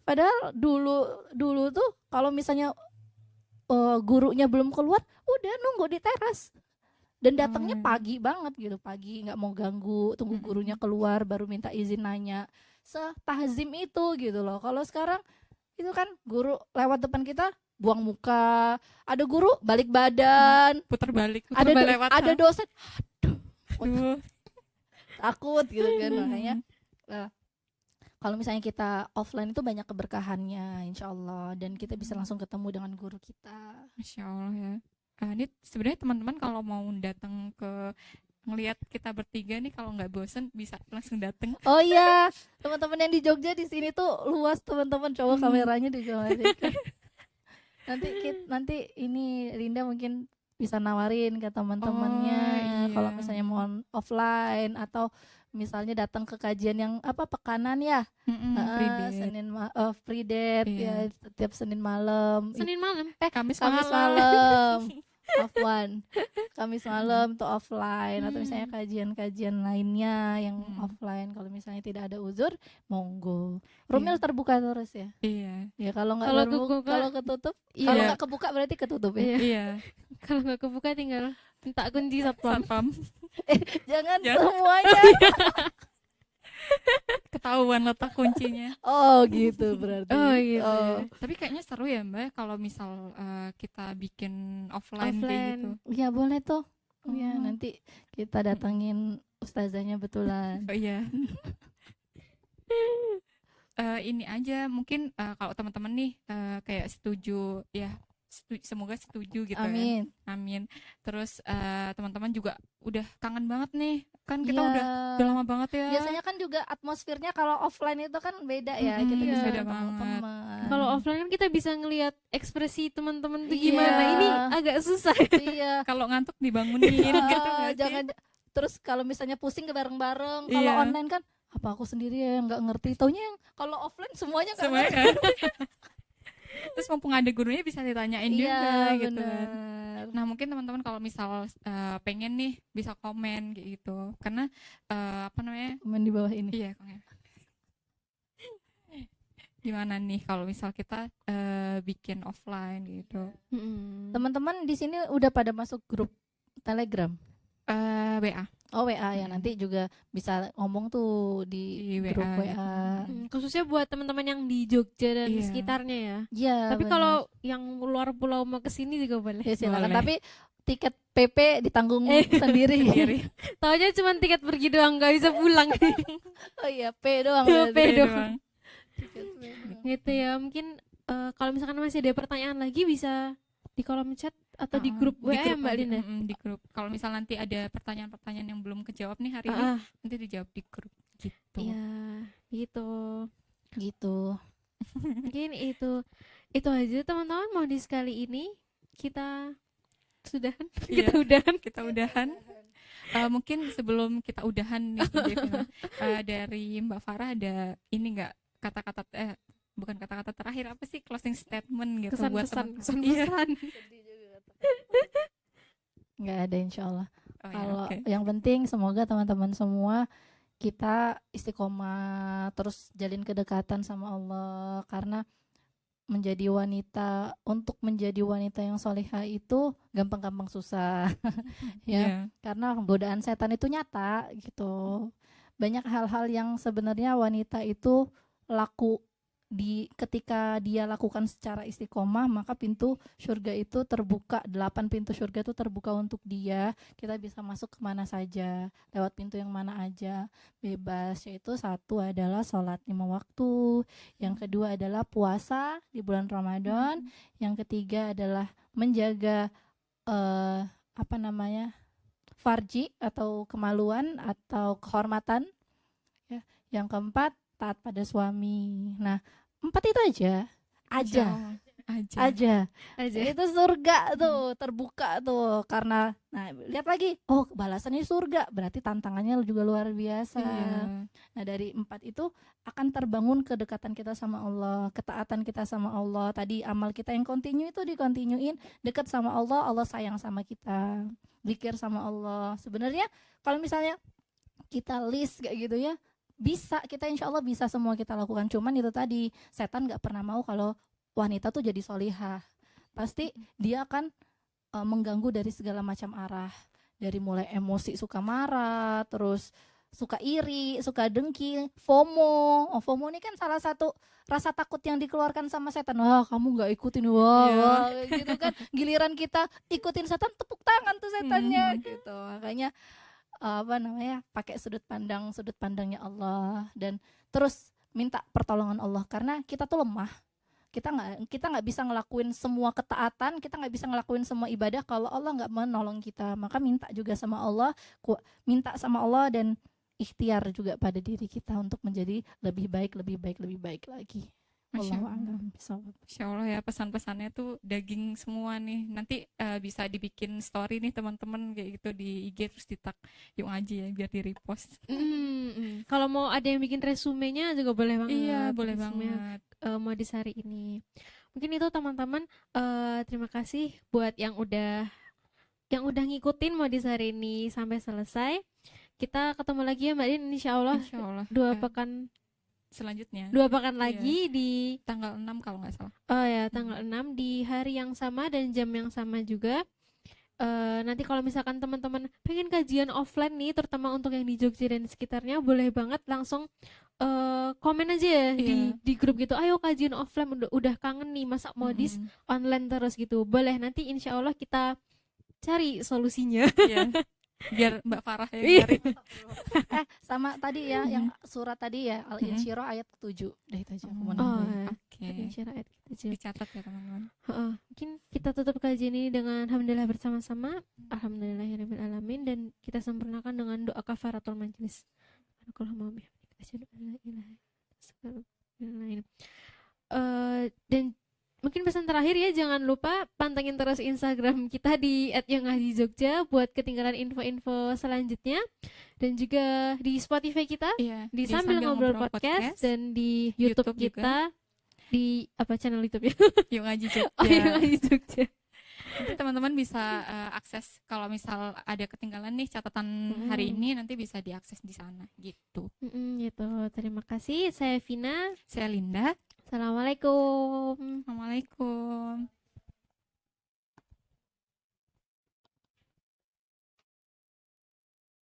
Padahal dulu tuh kalau misalnya gurunya belum keluar, udah nunggu di teras. Dan datangnya pagi banget gitu, pagi, nggak mau ganggu, tunggu gurunya keluar baru minta izin nanya. Setahzim itu gitu loh. Kalau sekarang itu kan guru lewat depan kita buang muka, ada guru balik badan, putar balik ada dosen, aduh, takut gitu kan. Makanya kalau misalnya kita offline itu banyak keberkahannya insya Allah, dan kita bisa langsung ketemu dengan guru kita. Masya Allah ya. Ini sebenarnya teman-teman kalau mau datang ke ngelihat kita bertiga nih, kalau nggak bosen bisa langsung datang. Oh iya, teman-teman yang di Jogja di sini tuh luas teman-teman, coba kameranya dijauhin. Nanti ini Rinda mungkin bisa nawarin ke teman-temannya kalau misalnya mau offline, atau misalnya datang ke kajian yang pekanan ya, free date ya, setiap Senin malam, Kamis malam. Kamis malam tuh offline, atau misalnya kajian-kajian lainnya yang offline. Kalau misalnya tidak ada uzur, monggo. Rumil terbuka terus ya. Iya. Ya kalau ketutup, kalau nggak kebuka berarti ketutup ya. Iya. Kalau nggak kebuka tinggal minta kunci satpam. Jangan semuanya. Ketahuan letak kuncinya. Oh gitu berarti. Oh gitu. Tapi kayaknya seru ya Mbak kalau misal kita bikin offline kayak gitu. Iya boleh tuh. Ya nanti kita datangin ustazahnya betulan. Oh iya. Ini aja mungkin kalau teman-teman nih kayak setuju ya, semoga setuju gitu. Amin. Ya. Amin. Terus teman-teman juga udah kangen banget nih, kan kita udah lama banget ya. Biasanya kan juga atmosfernya kalau offline itu kan beda ya, kita bisa beda ketemu banget. teman. Kalau offline kan kita bisa ngelihat ekspresi teman-teman tuh gimana. Ini agak susah. Iya. Kalau ngantuk dibangunin gitu. Jangan. Terus kalau misalnya pusing ke bareng-bareng, kalau online kan apa aku sendiri yang nggak ngerti. Taunya yang kalau offline semuanya nggak ngerti. Terus mumpung ada gurunya bisa ditanyain juga gitu bener. kan. Nah mungkin teman-teman kalau misal pengen nih bisa komen kayak gitu, karena komen di bawah ini. Iya, komen. Gimana nih kalau misal kita bikin offline gitu. Teman-teman di sini udah pada masuk grup Telegram? WA Oh WA ya, nanti juga bisa ngomong tuh di di grup WA gitu. WA. Khususnya buat teman-teman yang di Jogja dan Iya. sekitarnya ya. Iya, Tapi benar. kalau yang luar pulau mau ke sini juga boleh. Ya silakan, Boleh. tapi tiket PP ditanggung sendiri. Sendiri. Taunya cuma tiket pergi doang, nggak bisa pulang. Oh iya, P doang P berarti. doang. Tiket P doang. Gitu ya. Mungkin kalau misalkan masih ada pertanyaan lagi bisa di kolom chat atau di grup Di WA ya grup Mbak aja, Linda. di grup. Kalau misal nanti ada pertanyaan-pertanyaan yang belum kejawab nih hari ini, Ah, nanti dijawab di grup gitu. iya, gitu. Gitu. Mungkin itu aja teman-teman, mau di sekali ini kita sudahan. Iya. Kita udahan. Kita udahan. Mungkin sebelum kita udahan nih Devina, dari Mbak Farah ada ini nggak kata-kata bukan kata-kata terakhir, apa sih, closing statement gitu buat Kesan-kesan, teman-teman. Iya. kesan-kesan. Nggak ada insyaallah. Oh, ya, Kalau oke. yang penting semoga teman-teman semua kita istiqomah, terus jalin kedekatan sama Allah, karena untuk menjadi wanita yang solehah itu gampang-gampang susah. Ya, Iya. karena godaan setan itu nyata gitu. Banyak hal-hal yang sebenarnya wanita itu laku ketika dia lakukan secara istiqomah, maka pintu surga itu terbuka, 8 pintu surga itu terbuka untuk dia. Kita bisa masuk kemana saja, lewat pintu yang mana aja, bebas. Yaitu satu adalah sholat 5 waktu, yang kedua adalah puasa di bulan Ramadan, yang ketiga adalah menjaga farji atau kemaluan atau kehormatan, ya. Yang keempat, taat pada suami. Nah, 4 itu aja Aja. itu surga tuh terbuka tuh, karena nah lihat lagi, oh balasannya surga, berarti tantangannya juga luar biasa. Iya. Nah, dari 4 itu akan terbangun kedekatan kita sama Allah, ketaatan kita sama Allah. Tadi amal kita yang continue itu dikontinuin, dekat sama Allah, Allah sayang sama kita, zikir sama Allah. Sebenarnya kalau misalnya kita list kayak gitu ya, bisa, kita insya Allah bisa semua kita lakukan. Cuman itu tadi, setan gak pernah mau kalau wanita tuh jadi solihah. Pasti dia akan mengganggu dari segala macam arah, dari mulai emosi, suka marah, terus suka iri, suka dengki, FOMO. FOMO ini kan salah satu rasa takut yang dikeluarkan sama setan. Wah, kamu nggak ikutin, wah, gitu kan. Giliran kita ikutin setan, tepuk tangan tuh setannya, gitu. Makanya pakai sudut pandangnya Allah, dan terus minta pertolongan Allah, karena kita tuh lemah. Kita nggak bisa ngelakuin semua ketaatan, kita nggak bisa ngelakuin semua ibadah kalau Allah nggak menolong kita. Maka minta juga sama Allah, dan ikhtiar juga pada diri kita untuk menjadi lebih baik lagi. Masya Wallahu Allah. a'lam bishawab. Insya Allah ya, pesan-pesannya tuh daging semua nih. Nanti bisa dibikin story nih teman-teman kayak gitu di IG, terus di-tag Yung Aji ya biar di repost. Kalau mau ada yang bikin resumenya juga boleh banget. Iya, boleh Resume, banget. modis hari ini. Mungkin itu teman-teman, terima kasih buat yang udah ngikutin modis hari ini sampai selesai. Kita ketemu lagi ya Mbak Din, insya Allah Insya Allah. 2 pekan Selanjutnya 2 pekan lagi di tanggal 6 kalau nggak salah. tanggal 6 di hari yang sama dan jam yang sama juga. Nanti kalau misalkan teman-teman pengen kajian offline nih, terutama untuk yang di Jogja dan sekitarnya, boleh banget langsung komen aja ya di grup gitu. Ayo kajian offline, udah kangen nih masa modis online terus gitu. Boleh, nanti insya Allah kita cari solusinya. Iya. Biar Mbak Farah yang cari. Sama tadi ya, yang surat tadi ya, Al-Insyirah ayat 7. Udah itu aja aku mau nambahin. Oke. Insyaallah gitu. Dicatat ya teman-teman. Mungkin kita tutup kajian ini dengan alhamdulillah bersama-sama. Alhamdulillahirabbil alamin, dan kita sempurnakan dengan doa kafaratul majelis. Dan mungkin pesan terakhir ya, jangan lupa pantengin terus Instagram kita di @yongaji_jogja buat ketinggalan info-info selanjutnya, dan juga di Spotify kita, di Sambil Ngobrol Podcast, dan di YouTube kita juga. Di channel YouTube ya? Yung Aji Jogja. Yung Aji Jogja. Nanti teman-teman bisa akses, kalau misal ada ketinggalan nih catatan hari ini, nanti bisa diakses di sana gitu. Gitu. Terima kasih. Saya Vina. Saya Linda. Assalamualaikum. Assalamualaikum.